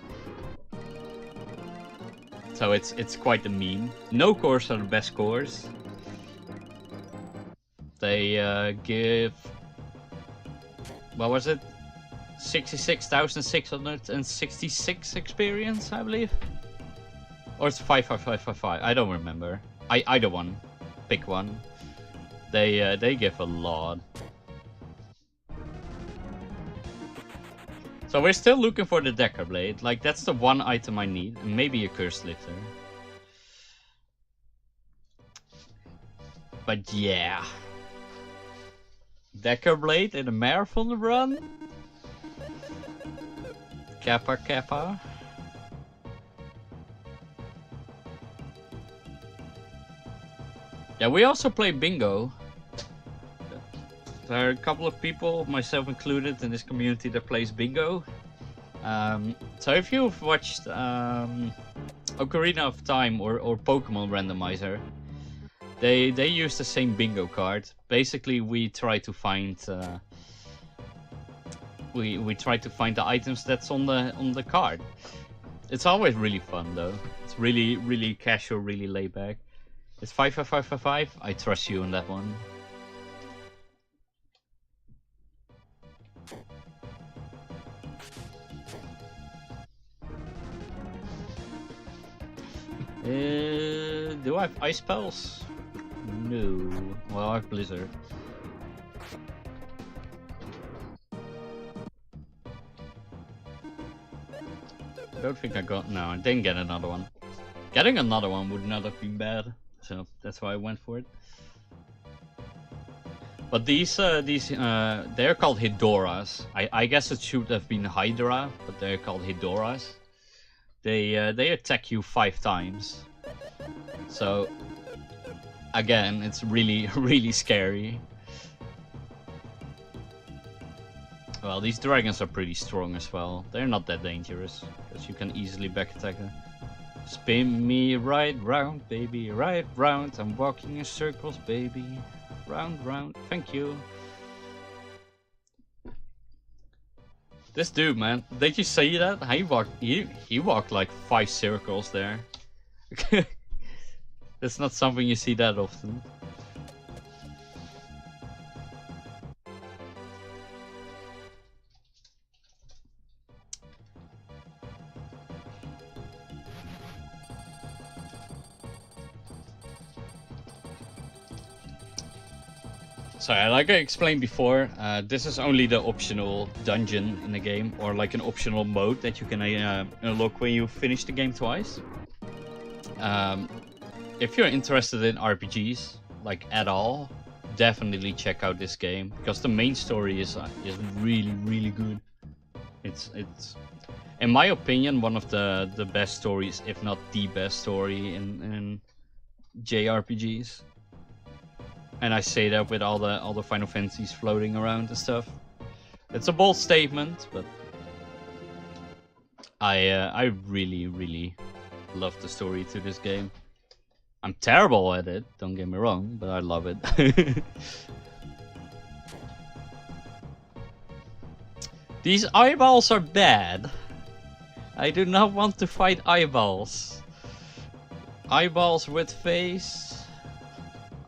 So it's quite a meme. No cores are the best cores. They give, what was it? 66,666 experience, I believe. Or it's 55555. I don't remember. Either one. Pick one. They give a lot. So we're still looking for the Decker Blade. Like, that's the one item I need. And maybe a Curse Lifter. But yeah. Decker Blade in a marathon run? Kappa Kappa. Yeah, we also play bingo. There are a couple of people, myself included, in this community that plays bingo. So if you've watched Ocarina of Time or Pokemon Randomizer, they use the same bingo card. Basically, we try to find we try to find the items that's on the card. It's always really fun though. It's really casual, really laid back. It's 55555. I trust you on that one. Do I have ice spells? No. Well, I have Blizzard. I don't think I got. No, I didn't get another one. Getting another one would not have been bad, so that's why I went for it. But these they're called Hidoras. I guess it should have been Hydra, but they're called Hidoras. They attack you 5 times. So again, it's really scary. Well, these dragons are pretty strong as well. They're not that dangerous because you can easily back attack them. Spin me right round, baby, right round. I'm walking in circles, baby. Round, round. Thank you. This dude, man, did you see that? He walked like 5 circles there. That's not something you see that often. So, like I explained before, this is only the optional dungeon in the game, or like an optional mode that you can unlock when you finish the game twice. If you're interested in RPGs, like at all, definitely check out this game because the main story is really good. It's in my opinion one of the best stories, if not the best story in JRPGs. And I say that with all the Final Fantasies floating around and stuff. It's a bold statement, but I really love the story to this game. I'm terrible at it, don't get me wrong, but I love it. These eyeballs are bad. I do not want to fight eyeballs. Eyeballs with face.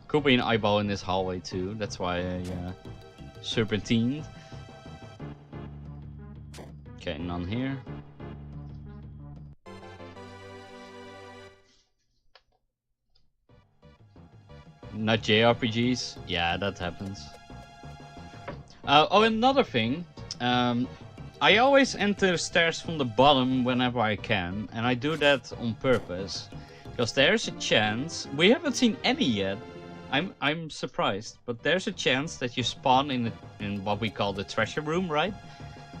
Could be an eyeball in this hallway too, that's why I serpentined. Okay, none here. Not JRPGs? Yeah, that happens. Oh, another thing. I always enter stairs from the bottom whenever I can, and I do that on purpose. Because there's a chance, we haven't seen any yet. I'm surprised, but there's a chance that you spawn in what we call the treasure room, right?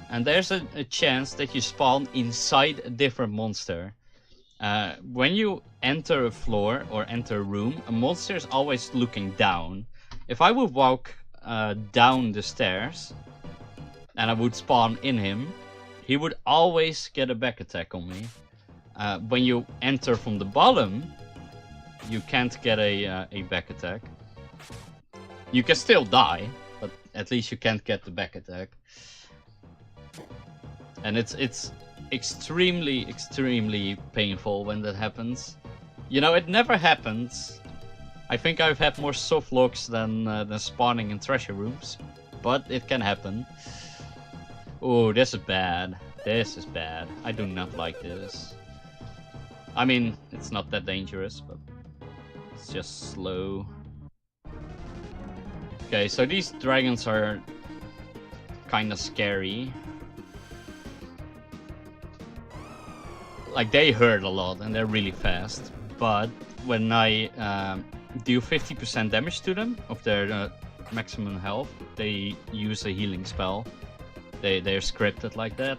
And there's a chance that you spawn inside a different monster. When you enter a floor or enter a room, a monster is always looking down. If I would walk down the stairs and I would spawn in him, he would always get a back attack on me. When you enter from the bottom, you can't get a back attack. You can still die, but at least you can't get the back attack. And it's extremely painful when that happens. You know, it never happens. I think I've had more soft locks than spawning in treasure rooms, but it can happen. Oh, this is bad. This is bad. I do not like this. I mean, it's not that dangerous, but it's just slow. Okay, so these dragons are kind of scary. Like, they hurt a lot and they're really fast. But when I do 50% damage to them of their maximum health, they use a healing spell. They're scripted like that.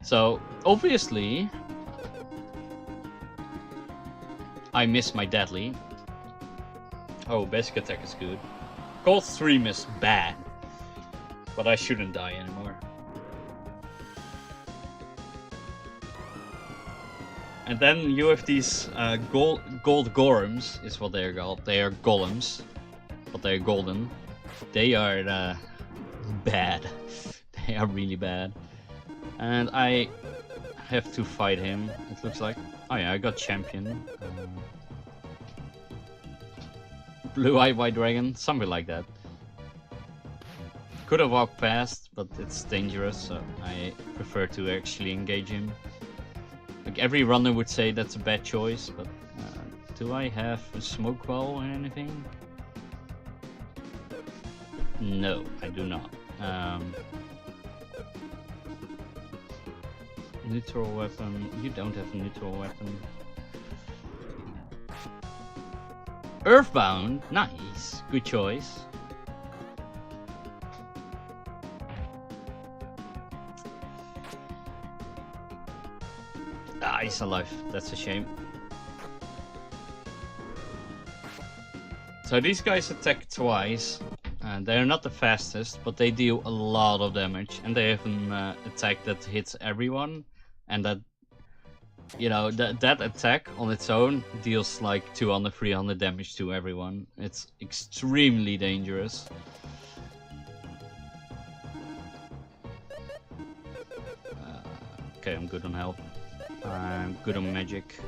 So obviously I miss my deadly. Oh, basic attack is good. Cold Stream is bad, but I shouldn't die anymore. And then you have these gold golems, is what they're called. They are golems, but they're golden. They are bad. They are really bad. And I have to fight him, it looks like. Oh yeah, I got champion. Blue-eyed white dragon, something like that. Could have walked past, but it's dangerous, so I prefer to actually engage him. Like, every runner would say that's a bad choice, but do I have a smoke ball or anything? No, I do not. Neutral weapon. You don't have a neutral weapon. Earthbound. Nice. Good choice. Ah, he's alive. That's a shame. So these guys attack twice. They're not the fastest, but they deal a lot of damage. And they have an attack that hits everyone. And that, you know, that attack on its own deals like 200-300 damage to everyone. It's extremely dangerous. Okay, I'm good on health. I'm good on magic.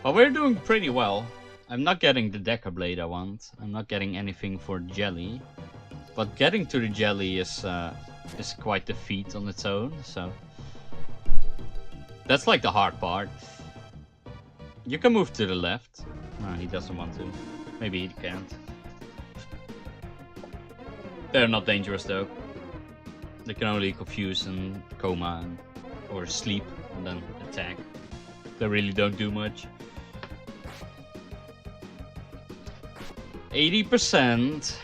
But we're doing pretty well. I'm not getting the Deca Blade I want. I'm not getting anything for jelly. But getting to the jelly is quite the feat on its own, so that's like the hard part. You can move to the left. No, he doesn't want to. Maybe he can't. They're not dangerous though. They can only confuse and coma or sleep and then attack. They really don't do much. 80%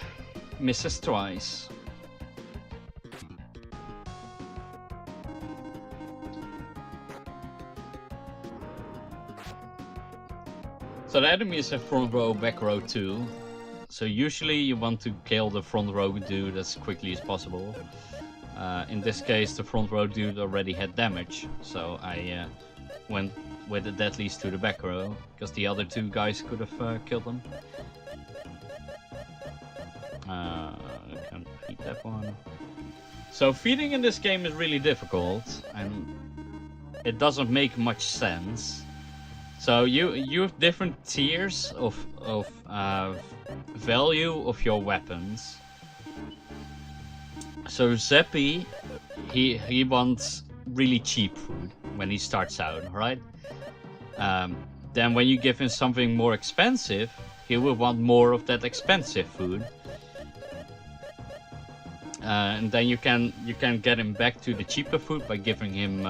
misses twice. So the enemies have front row, back row too. So usually you want to kill the front row dude as quickly as possible. In this case the front row dude already had damage, so I went with the deadlies to the back row, because the other two guys could have killed them. I can't beat that one. So feeding in this game is really difficult, and it doesn't make much sense. So you have different tiers of value of your weapons. So Zeppy, he wants really cheap food when he starts out, right? Then when you give him something more expensive, he will want more of that expensive food. And then you can get him back to the cheaper food by giving him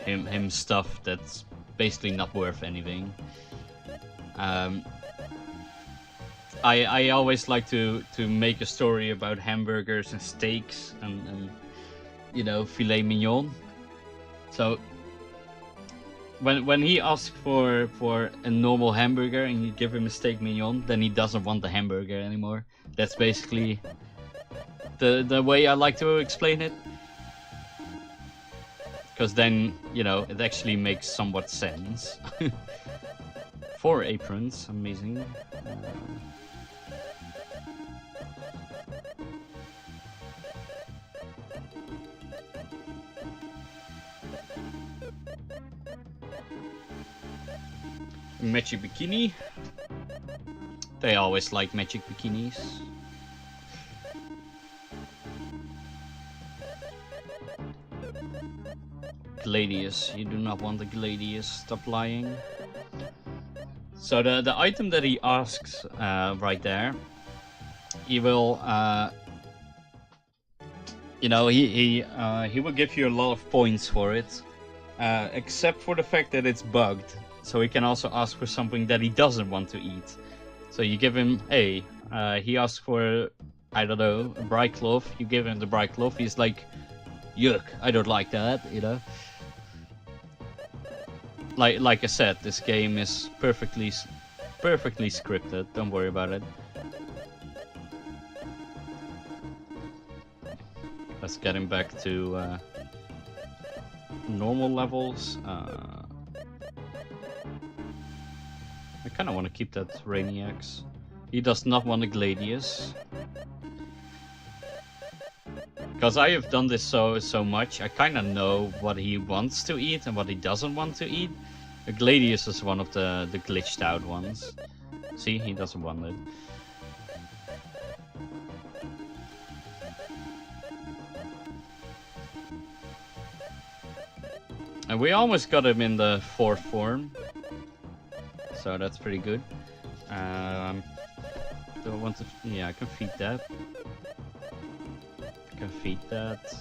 him stuff that's basically not worth anything. I always like to make a story about hamburgers and steaks and you know, filet mignon. So when he asks for a normal hamburger and you give him a steak mignon, then he doesn't want the hamburger anymore. That's basically the way I like to explain it. Because then, you know, it actually makes somewhat sense. 4 aprons, amazing. Magic bikini. They always like magic bikinis. Gladius, you do not want the Gladius, stop lying. So the item that he asks right there, he will, you know, he will give you a lot of points for it, except for the fact that it's bugged. So he can also ask for something that he doesn't want to eat. So you give him, hey, he asks for, I don't know, a bright cloth. You give him the bright cloth. He's like, yuck, I don't like that, you know. Like I said, this game is perfectly scripted. Don't worry about it. Let's get him back to normal levels. I kind of want to keep that Rainiacs. He does not want a Gladius. Because I have done this so much, I kind of know what he wants to eat and what he doesn't want to eat. A Gladius is one of the glitched out ones. See, he doesn't want it. And we almost got him in the 4th form. So that's pretty good. Do I want to... Yeah, I can feed that. I can feed that.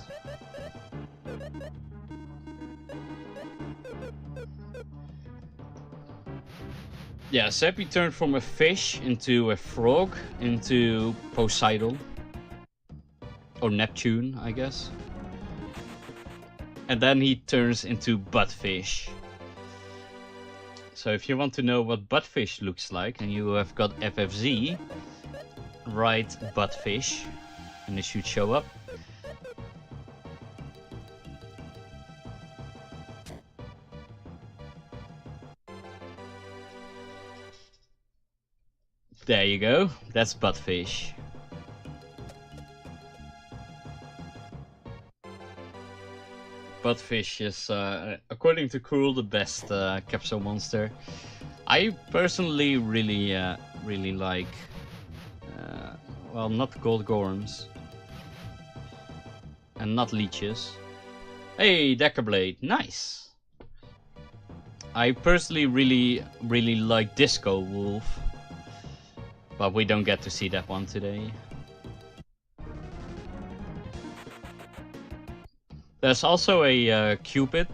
Yeah, Seppi turned from a fish into a frog into Poseidon. Or Neptune, I guess. And then he turns into Buttfish. So if you want to know what Buttfish looks like and you have got FFZ, write Buttfish and it should show up. There you go, that's Buttfish. Buttfish is, according to Cruel, the best capsule monster. I personally really like, well, not gold gorms and not leeches. Hey, Deckerblade, nice. I personally really like Disco Wolf, but we don't get to see that one today. There's also a Cupid.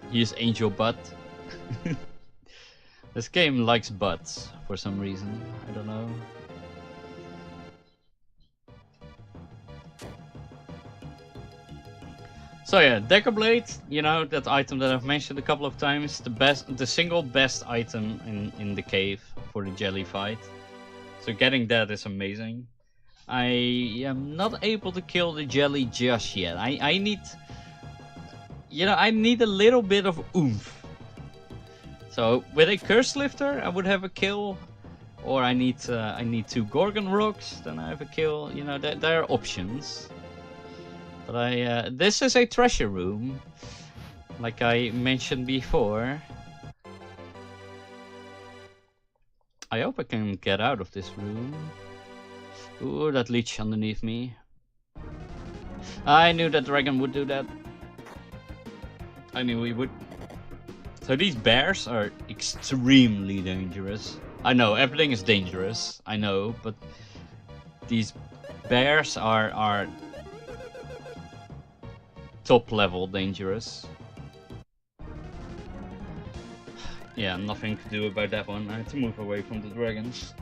He is Angel Butt. This game likes butts for some reason. I don't know. So yeah, Deckerblade, you know, that item that I've mentioned a couple of times, the single best item in the cave for the jelly fight. So getting that is amazing. I am not able to kill the jelly just yet. I need, you know, I need a little bit of oomph. So with a curse lifter, I would have a kill, or I need 2 Gorgon rocks, then I have a kill. You know, there are options. But this is a treasure room, like I mentioned before. I hope I can get out of this room. Ooh, that leech underneath me. I knew that dragon would do that. I knew he would. So these bears are extremely dangerous. I know, everything is dangerous. I know, but these bears are top level dangerous. yeah, nothing to do about that one. I had to move away from the dragons.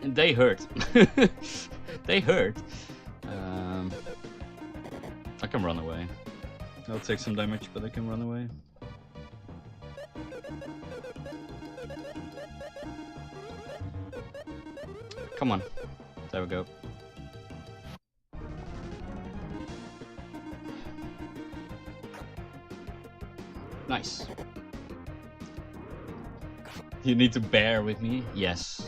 And they hurt. They hurt. I can run away. I'll take some damage, but I can run away. Come on. There we go. Nice. You need to bear with me? Yes.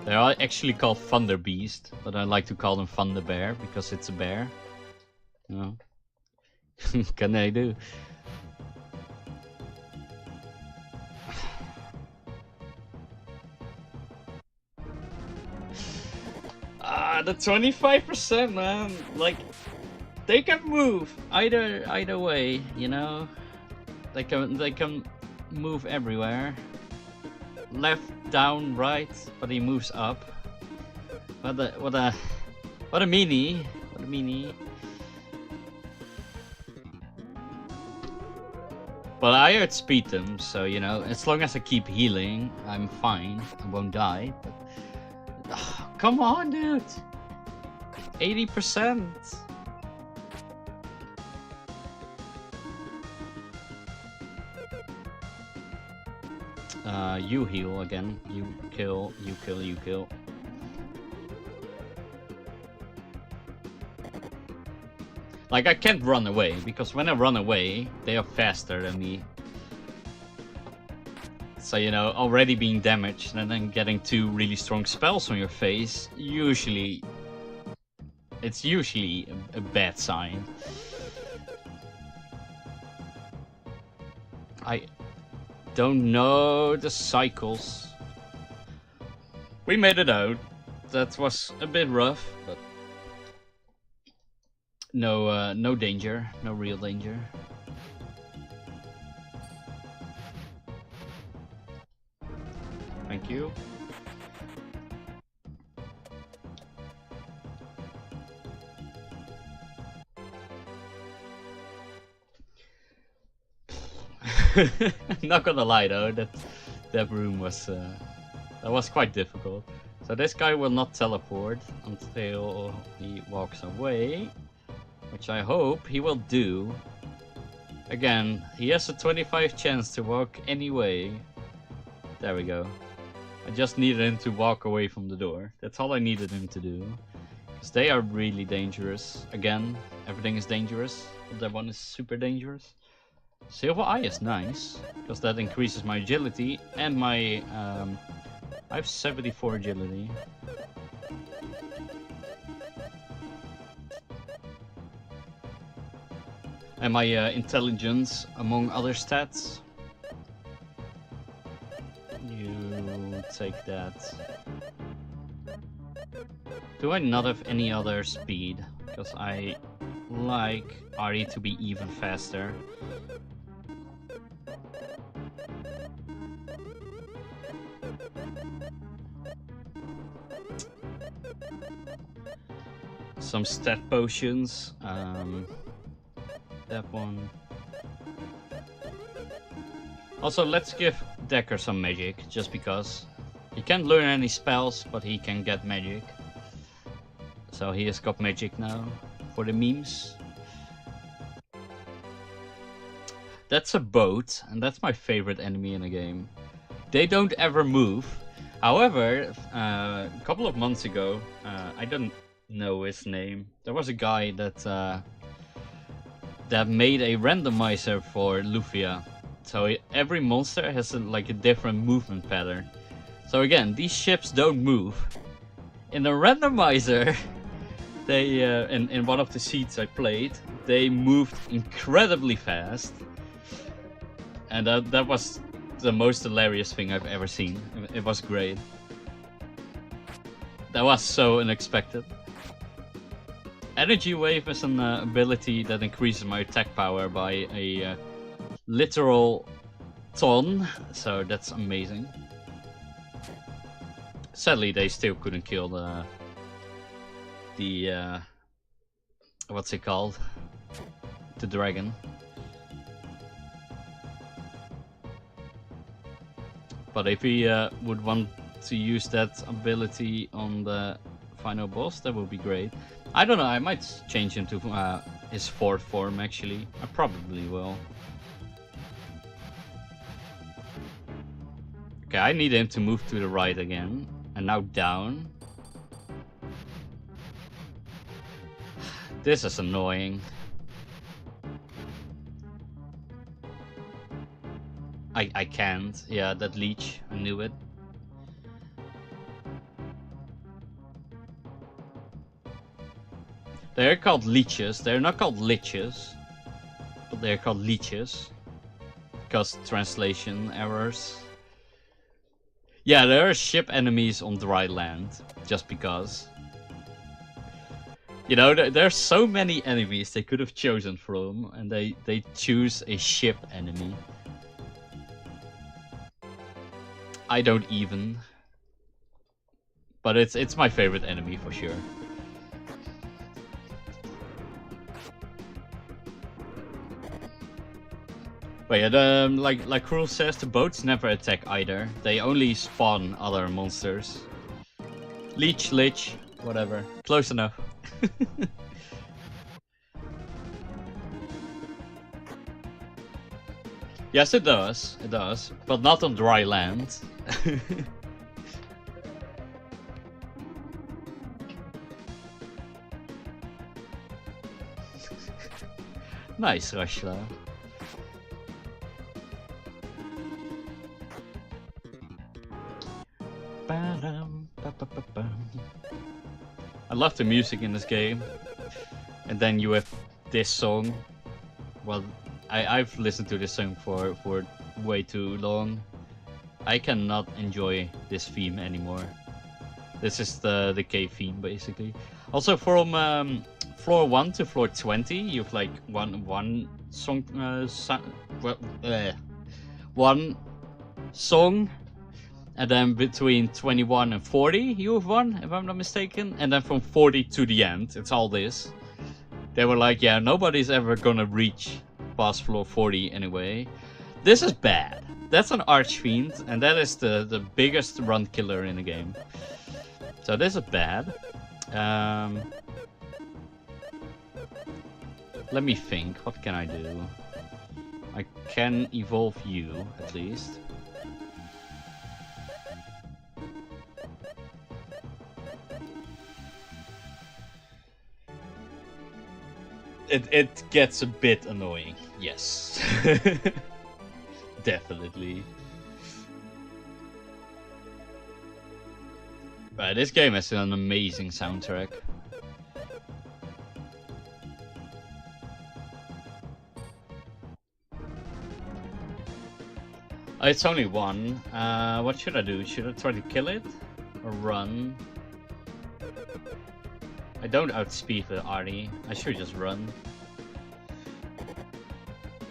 They are actually called Thunder Beast, but I like to call them Thunder Bear because it's a bear. You know? Can I do? The 25%, man. Like, they can move either way, you know. They can move everywhere. Left, down, right, but he moves up. What a meanie! What a meanie! But I outspeed them, so you know, as long as I keep healing, I'm fine. I won't die. But come on, dude! 80%. You heal again. You kill, you kill, you kill. Like, I can't run away, because when I run away, they are faster than me. So, you know, already being damaged and then getting 2 really strong spells on your face, it's usually a bad sign. I don't know the cycles. We made it out. That was a bit rough, but no danger, no real danger. Thank you. Not gonna lie though, that room was that was quite difficult. So this guy will not teleport until he walks away, which I hope he will do. Again, he has a 25 chance to walk anyway. There we go. I just needed him to walk away from the door. That's all I needed him to do. Because they are really dangerous. Again, everything is dangerous. But that one is super dangerous. Silver Eye is nice, because that increases my agility and my... I have 74 agility. And my intelligence, among other stats. You take that. Do I not have any other speed? Because I like Ari to be even faster. Some stat potions. That one. Also, let's give Decker some magic, just because. He can't learn any spells, but he can get magic. So he has got magic now, for the memes. That's a boat, and that's my favorite enemy in the game. They don't ever move. However, a couple of months ago, I don't know his name. There was a guy that that made a randomizer for Lufia. So every monster has like a different movement pattern. So again, these ships don't move. In the randomizer, they in one of the seats I played, they moved incredibly fast, and that was the most hilarious thing I've ever seen. It was great. That was so unexpected. Energy Wave is an ability that increases my attack power by a literal ton, so that's amazing. Sadly, they still couldn't kill the what's it called? The dragon. But if he would want to use that ability on the final boss, that would be great. I don't know, I might change him to his 4th form actually. I probably will. Okay, I need him to move to the right again. And now down. This is annoying. I can't. Yeah, that leech. I knew it. They're called leeches. They're not called liches. But they're called leeches. Because translation errors. Yeah, there are ship enemies on dry land. Just because. You know, there's so many enemies they could have chosen from. And they choose a ship enemy. I don't even. But it's my favorite enemy for sure. But yeah, like Cruel says, the boats never attack either. They only spawn other monsters. Leech, lich, whatever. Close enough. Yes, it does. It does. But not on dry land. Nice, Rashla. I love the music in this game. And then you have this song. Well, I've listened to this song for way too long. I cannot enjoy this theme anymore. This is the cave theme, basically. Also, from floor 1 to floor 20, you have like one song, one song, and then between 21 and 40, you have one, if I'm not mistaken, and then from 40 to the end, it's all this. They were like, yeah, nobody's ever gonna reach past floor 40 anyway. This is bad. That's an archfiend, and that is the biggest run killer in the game. So this is bad. Let me think. What can I do? I can evolve you, at least. It gets a bit annoying. Yes. Definitely. But this game has an amazing soundtrack. It's only one. What should I do? Should I try to kill it? Or run? I don't outspeed the Arnie. I should just run.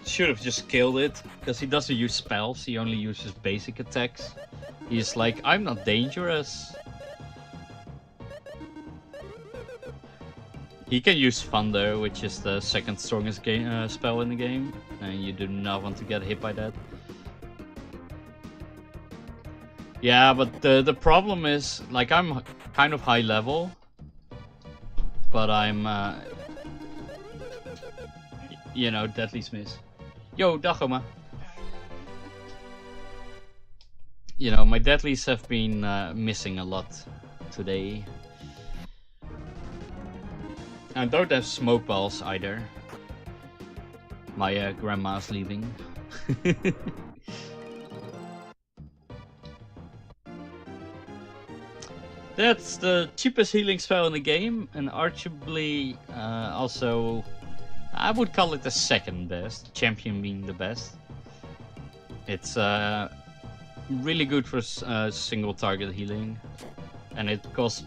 Should have just killed it, because he doesn't use spells, he only uses basic attacks. He's like, I'm not dangerous. He can use Thunder, which is the second strongest spell in the game, and you do not want to get hit by that. Yeah, but the problem is, like, I'm kind of high level, but I'm, you know, Deadly Smith. Yo, dag oma. You know, my deadlies have been missing a lot today. I don't have smoke balls either. My grandma's leaving. That's the cheapest healing spell in the game, and arguably also, I would call it the second best, champion being the best. It's really good for single target healing, and it costs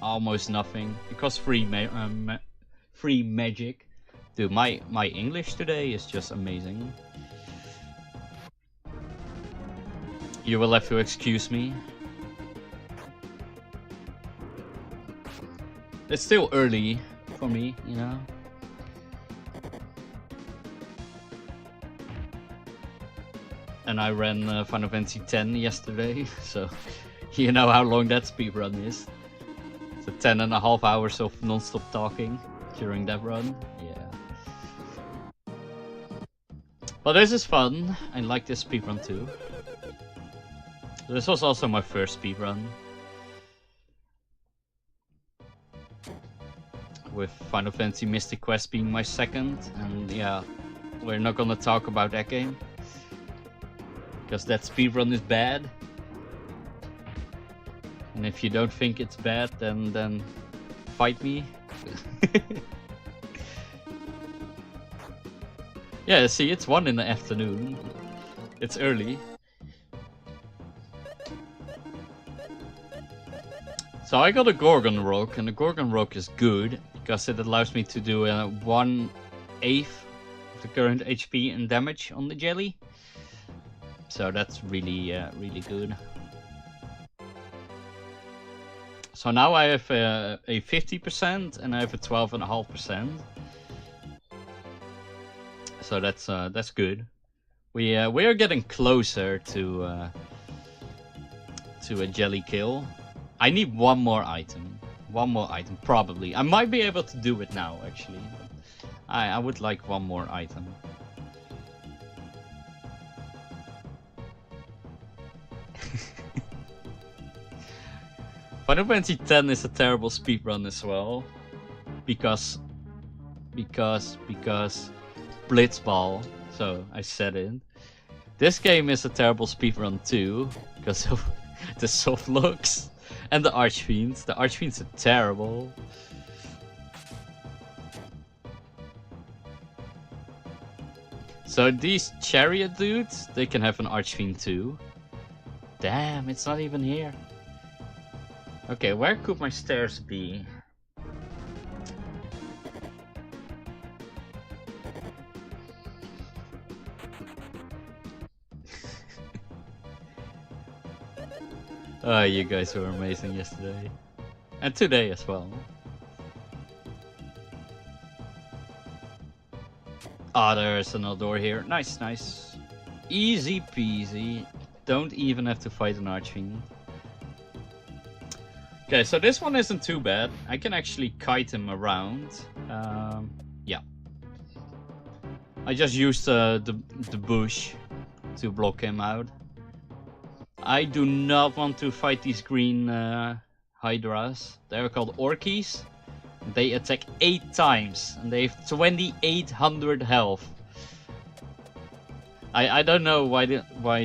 almost nothing. It costs free magic. Dude, my English today is just amazing. You will have to excuse me. It's still early for me, you know. and I ran Final Fantasy X yesterday, so you know how long that speedrun is. So 10.5 hours of non-stop talking during that run. Yeah. But this is fun. I like this speedrun too. This was also my first speedrun. With Final Fantasy Mystic Quest being my second, and yeah, we're not gonna talk about that game. Because that speedrun is bad. And if you don't think it's bad, then fight me. Yeah, see, it's 1 in the afternoon. It's early. So I got a Gorgon Rogue, and the Gorgon Rogue is good because it allows me to do 1/8 of the current HP and damage on the jelly. So that's really, really good. So now I have a 50% and I have a 12.5%. So that's good. We are getting closer to a jelly kill. I need one more item. One more item, probably. I might be able to do it now, actually. I would like one more item. Final Fantasy X is a terrible speedrun as well. Because Blitzball. So I said it. This game is a terrible speedrun too, because of the soft looks and the Archfiends. The Archfiends are terrible. So these chariot dudes, they can have an Archfiend too. Damn, it's not even here. Okay, where could my stairs be? Oh, you guys were amazing yesterday. And today as well. Ah, oh, there's another door here. Nice, nice. Easy peasy. Don't even have to fight an Archfiend. Okay, so this one isn't too bad. I can actually kite him around. Yeah. I just used the bush to block him out. I do not want to fight these green hydras. They're called Orkies. They attack 8 times and they have 2800 health. I don't know why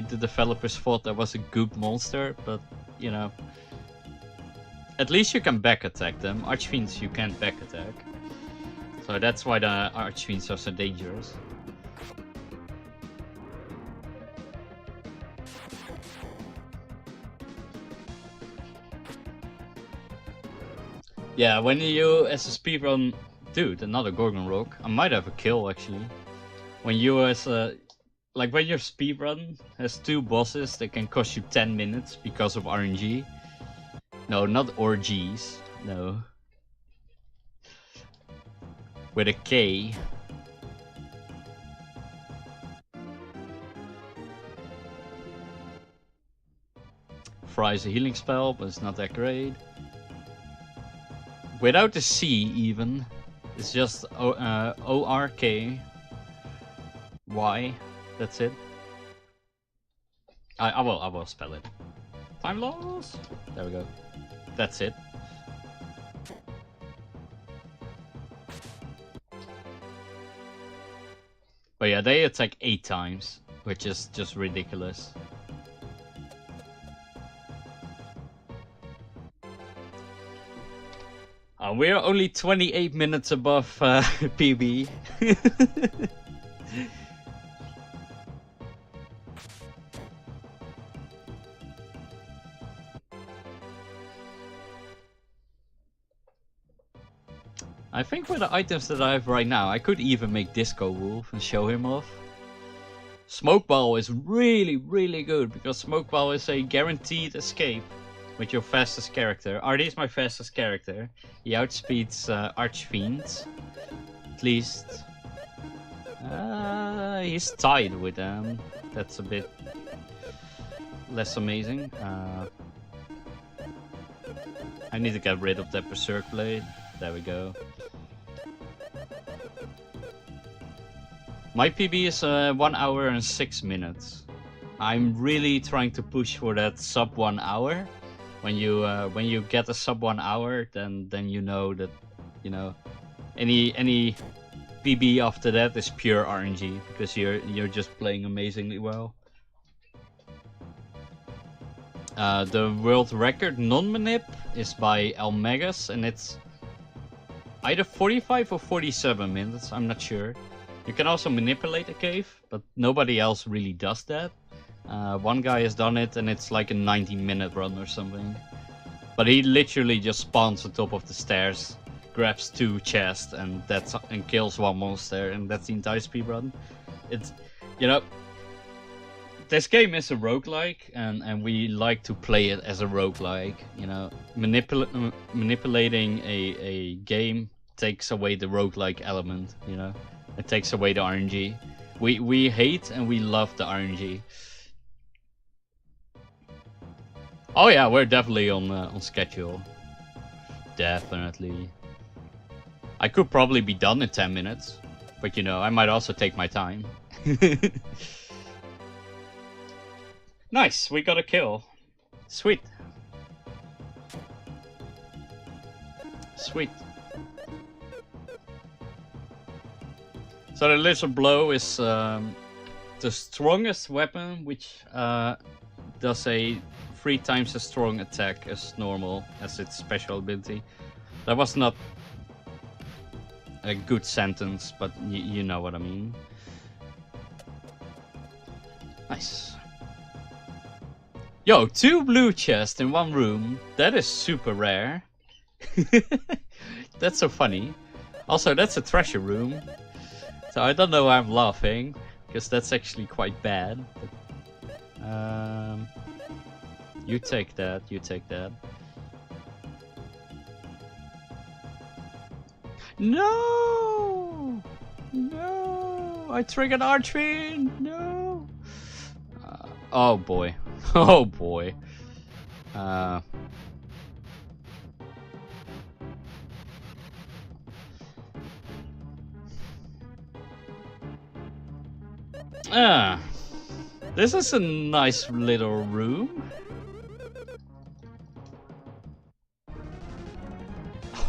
the developers thought that was a good monster, but you know. At least you can back attack them. Archfiends you can't back attack. So that's why the Archfiends are so dangerous. Yeah, when you as a speedrun, dude, another Gorgon Rogue. I might have a kill actually. When you as a when your speedrun has 2 bosses that can cost you 10 minutes because of RNG. No, not orgies. No. With a K. Fry's a healing spell, but it's not that great. Without the C even. It's just O-R-K. Y. That's it. I will spell it. Time loss. There we go. That's it. But yeah, they attack 8 times, which is just ridiculous. We're only 28 minutes above PB. I think with the items that I have right now, I could even make Disco Wolf and show him off. Smokeball is really, really good because Smokeball is a guaranteed escape with your fastest character. Artie is my fastest character. He outspeeds Archfiends. At least. He's tied with them. That's a bit less amazing. I need to get rid of that Berserk Blade. There we go. My PB is 1 hour and 6 minutes. I'm really trying to push for that sub 1 hour. When you get a sub 1 hour, then you know that, you know, any PB after that is pure RNG because you're just playing amazingly well. The world record non-manip is by Almegas, and it's either 45 or 47 minutes. I'm not sure. You can also manipulate a cave, but nobody else really does that. One guy has done it, and it's like a 90-minute run or something. But he literally just spawns on top of the stairs, grabs 2 chests, and kills 1 monster, and that's the entire speedrun. It's, you know, this game is a roguelike, and we like to play it as a roguelike. You know, manipulating a game takes away the roguelike element. You know, it takes away the RNG. We hate and we love the RNG. Oh yeah, we're definitely on schedule. Definitely. I could probably be done in 10 minutes, but you know, I might also take my time. Nice, we got a kill. Sweet. Sweet. So the Lizard Blow is the strongest weapon, which does a 3 times as strong attack as normal as its special ability. That was not a good sentence, but you know what I mean. Nice. Yo, 2 blue chests in 1 room. That is super rare. That's so funny. Also, that's a treasure room. So I don't know why I'm laughing, because that's actually quite bad. But, you take that, you take that. No! No! I triggered Archfiend! No! Oh boy. Oh boy. This is a nice little room.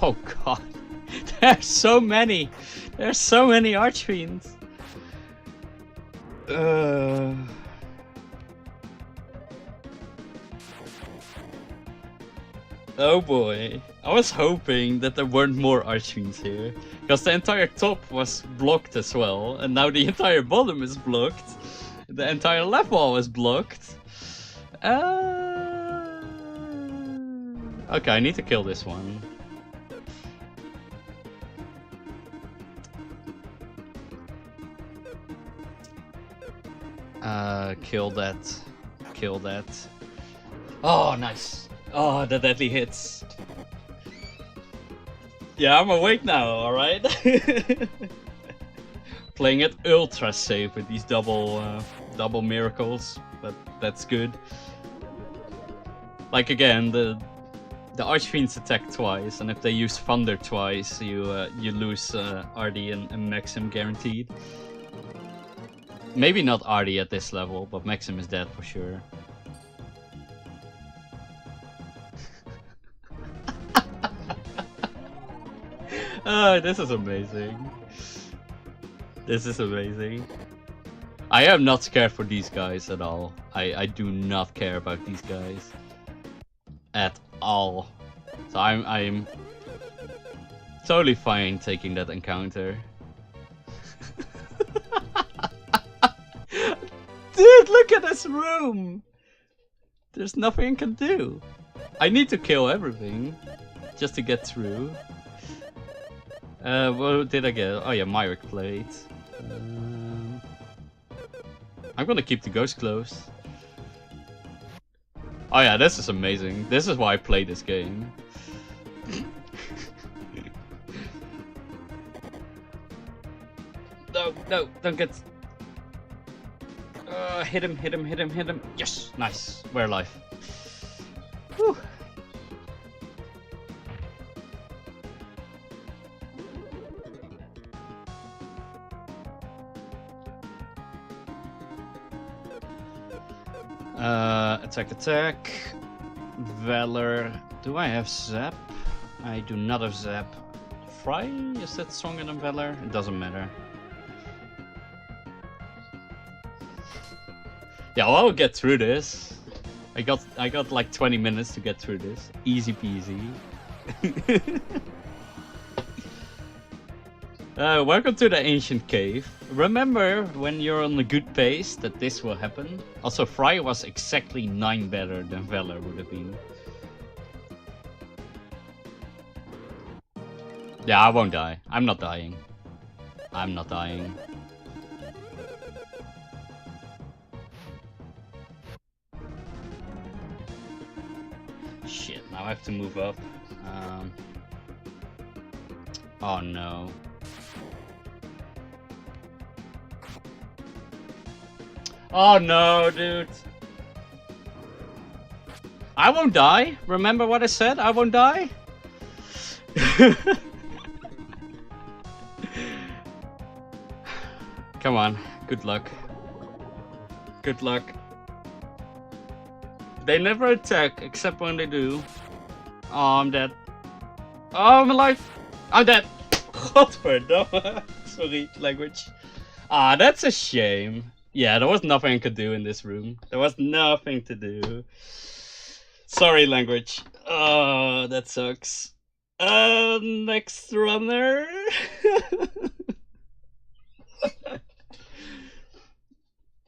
Oh god. There's so many. There's so many Archfiends. Oh boy. I was hoping that there weren't more Archfiends here, because the entire top was blocked as well, and now the entire bottom is blocked. The entire left wall is blocked. Okay, I need to kill this one. Kill that. Kill that. Oh, nice. Oh, the deadly hits. Yeah, I'm awake now, alright? Playing it ultra safe with these double miracles, but that's good. Like again, the Archfiends attack twice, and if they use Thunder twice, you lose RD and Maxim guaranteed. Maybe not RD at this level, but Maxim is dead for sure. Oh, this is amazing. This is amazing. I am not scared for these guys at all. I do not care about these guys at all. So I'm totally fine taking that encounter. Dude, look at this room! There's nothing I can do. I need to kill everything just to get through. What did I get? Oh yeah, Myrick Plate. I'm gonna keep the ghost closed. Oh yeah, this is amazing. This is why I play this game. No, no, don't get... Hit him, hit him, hit him, hit him. Yes, nice. We're alive. Whew. Attack, attack. Valor. Do I have Zap? I do not have Zap. Fry? Is that stronger than Valor? It doesn't matter. Yeah, well, I'll get through this. I got like 20 minutes to get through this. Easy peasy. Welcome to the ancient cave. Remember when you're on a good pace that this will happen. Also, Fry was exactly 9 better than Valor would have been. Yeah, I won't die. I'm not dying. I'm not dying. Shit, now I have to move up. Oh no. Oh no, dude. I won't die. Remember what I said? I won't die. Come on. Good luck. Good luck. They never attack except when they do. Oh, I'm dead. Oh, I'm alive. I'm dead. Godverdomme. Sorry, language. Ah, that's a shame. Yeah, there was nothing I could do in this room. There was nothing to do. Sorry, language. Oh, that sucks. Next runner.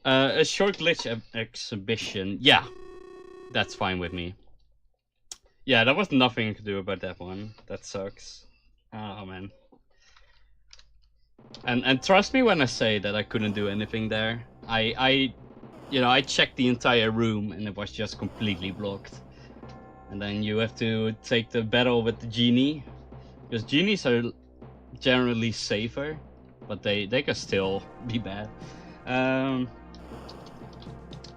A short glitch exhibition. Yeah, that's fine with me. Yeah, there was nothing I could do about that one. That sucks. Oh man. And trust me when I say that I couldn't do anything there. I checked the entire room and it was just completely blocked. And then you have to take the battle with the genie, because genies are generally safer, but they can still be bad.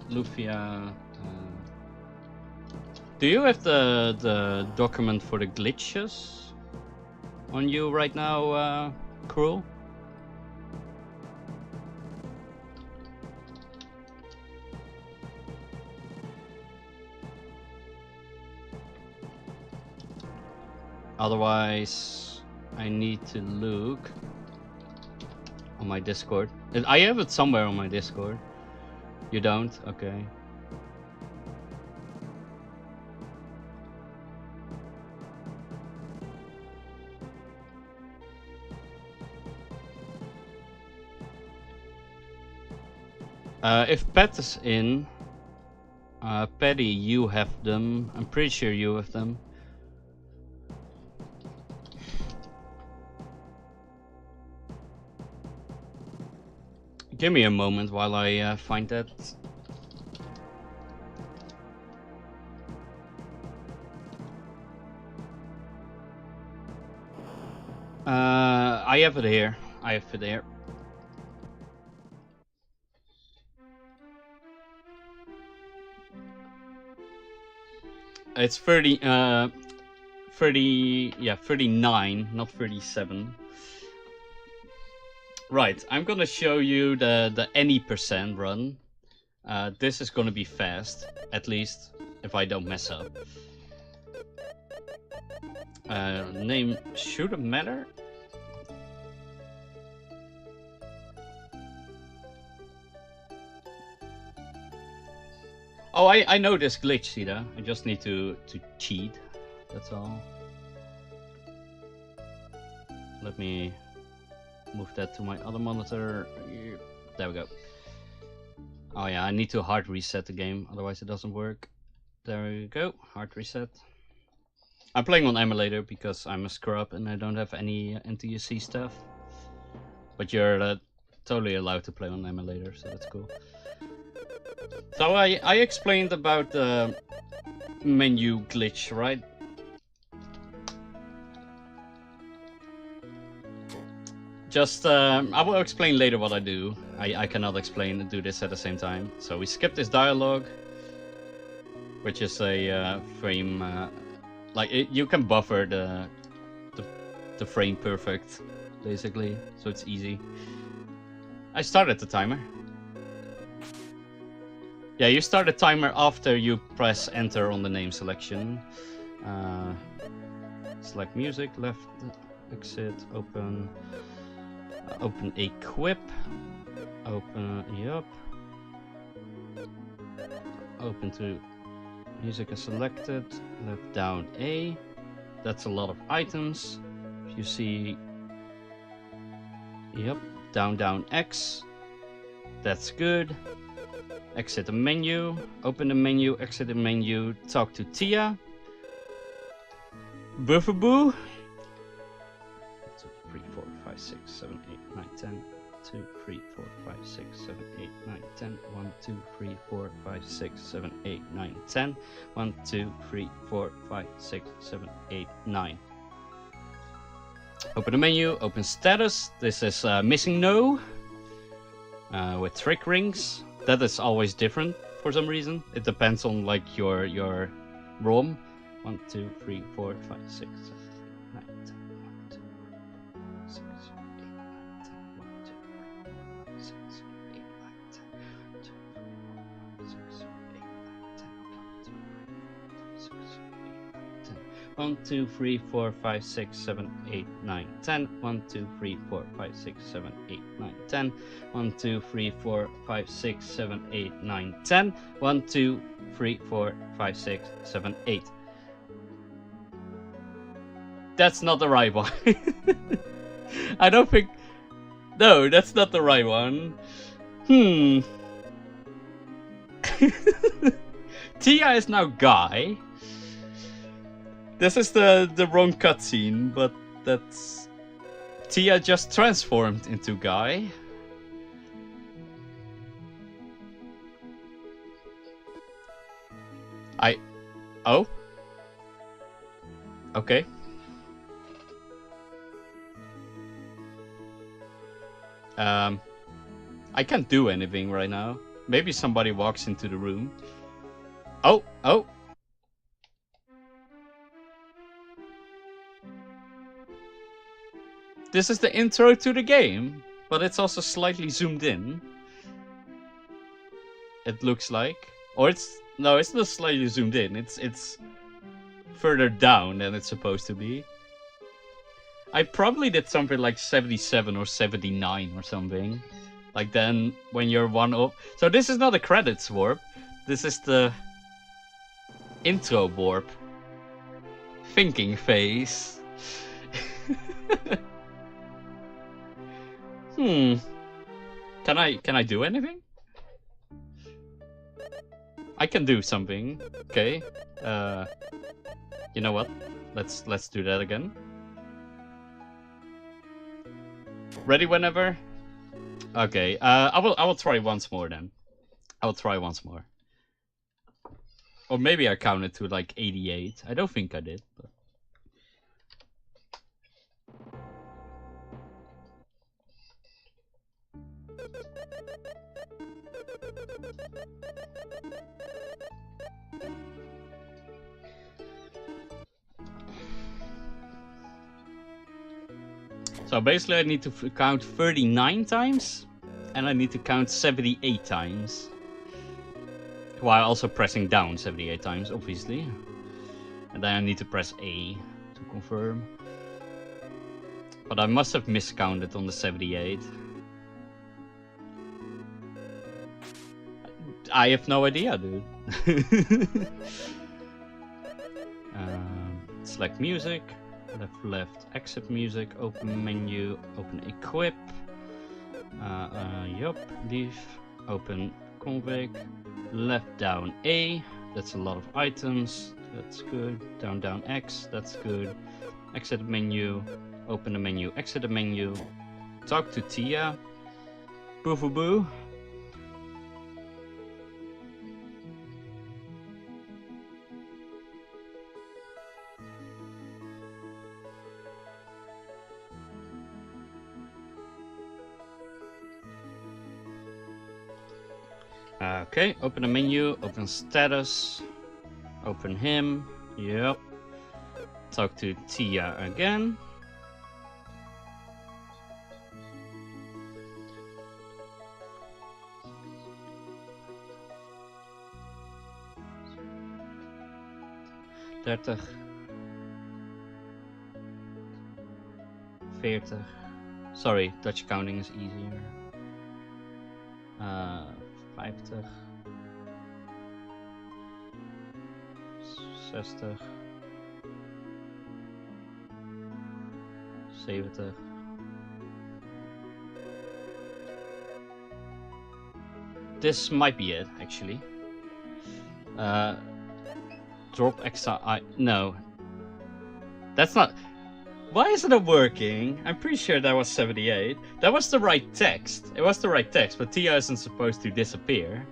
Lufia. Do you have the document for the glitches on you right now, Cruel? Otherwise, I need to look on my Discord. I have it somewhere on my Discord. You don't? Okay. If Pat is in, Patty, you have them. I'm pretty sure you have them. Give me a moment while I find that. I have it here. I have it here. It's 39, not 37. Right, I'm gonna show you the any percent run. This is gonna be fast, at least if I don't mess up. Name shouldn't matter. Oh, I know this glitch, Sida. I just need to cheat. That's all. Let me move that to my other monitor. There we go. Oh yeah, I need to hard reset the game, otherwise it doesn't work. There we go, hard reset. I'm playing on emulator because I'm a scrub and I don't have any NTSC stuff. But you're totally allowed to play on emulator, so that's cool. So I explained about the menu glitch, right? Just, I will explain later what I do. I cannot explain and do this at the same time. So we skip this dialogue, which is a frame, like you can buffer the frame perfect, basically, so it's easy. I started the timer. Yeah, you start the timer after you press enter on the name selection. Select music, left, exit, open. Open equip. Open, yep. Open to music is selected. Left down A. That's a lot of items. If you see, yep. Down X. That's good. Exit the menu. Open the menu. Exit the menu. Talk to Tia. Bufferboo. 2, 3, 4, 5, 6, 7, 8, 9, 10. 2, 3, 4, 5, 6, 7, 8, 9, 10. 1, 2, 3, 4, 5, 6, 7, 8, 9, 10. 1, 2, 3, 4, 5, 6, 7, 8, 9. Open the menu, open status. This is missing no with trick rings. That is always different for some reason. It depends on like your ROM. 1, 2, 3, 4, 5, 6, 7, 8, 9, 10. 1, 2, 3, 4, 6, 7, 8, 9, 10. 1, 2, 3, 4, 5, 6, 7, 8, 9, 10. 1, 2, 3, 4, 5, 6, 7, 8, 9, 10. 1, 2, 3, 4, 5, 6, 7, 8, 9, 10. 1, 2, 3, 4, 5, 6, 7, 8, 9, 10. 1, 2, 3, 4, 5, 6, 7, 8, 9, 10. 1, 2, 3, 4, 5, 6, 7, 8. That's not the right one. I don't think... No, that's not the right one. Tia is now Guy. This is the wrong cutscene, but that's... Tia just transformed into Guy. Oh? Okay. I can't do anything right now. Maybe somebody walks into the room. Oh! This is the intro to the game, but it's also slightly zoomed in. It looks like. Or it's... No, it's not slightly zoomed in. It's further down than it's supposed to be. I probably did something like 77 or 79 or something. Like then, when you're one up. So this is not a credits warp. This is the intro warp. Thinking phase. Can I do anything? I can do something. Okay. You know what? Let's do that again. Ready whenever? Okay. I will try once more then. I will try once more. Or maybe I counted to like 88. I don't think I did. But... So basically I need to count 39 times, and I need to count 78 times. While also pressing down 78 times, obviously. And then I need to press A to confirm. But I must have miscounted on the 78. I have no idea, dude. Select music. Left, exit music, open menu, open equip. Yup, leave, open config. Left down A, that's a lot of items, that's good. Down X, that's good. Exit menu, open the menu, exit the menu. Talk to Tia. Boo. Okay, open the menu, open status, open him, yep. Talk to Tia again. Dertig. 40. Sorry, Dutch counting is easier. 50. 60. 70. This might be it, actually. Drop extra no. That's not... Why isn't it working? I'm pretty sure that was 78. That was the right text. It was the right text, but Tia isn't supposed to disappear.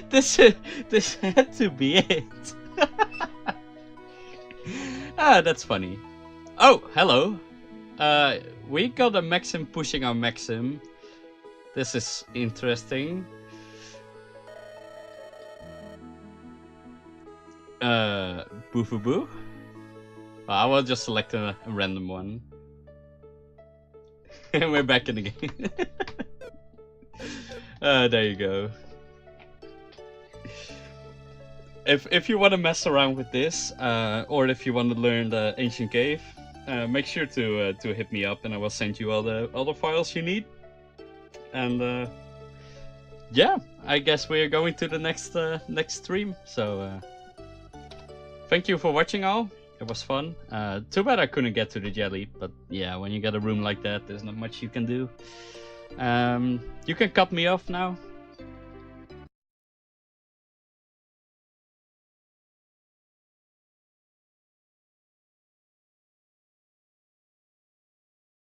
This had to be it. Ah, that's funny. Oh, hello. We got a Maxim pushing our Maxim. This is interesting. Boo-foo-boo? I will just select a random one. And we're back in the game. There you go. If you want to mess around with this, or if you want to learn the ancient cave, make sure to hit me up, and I will send you all the files you need. And yeah, I guess we're going to the next stream. So thank you for watching, all. It was fun. Too bad I couldn't get to the jelly, but yeah, when you get a room like that, there's not much you can do. You can cut me off now.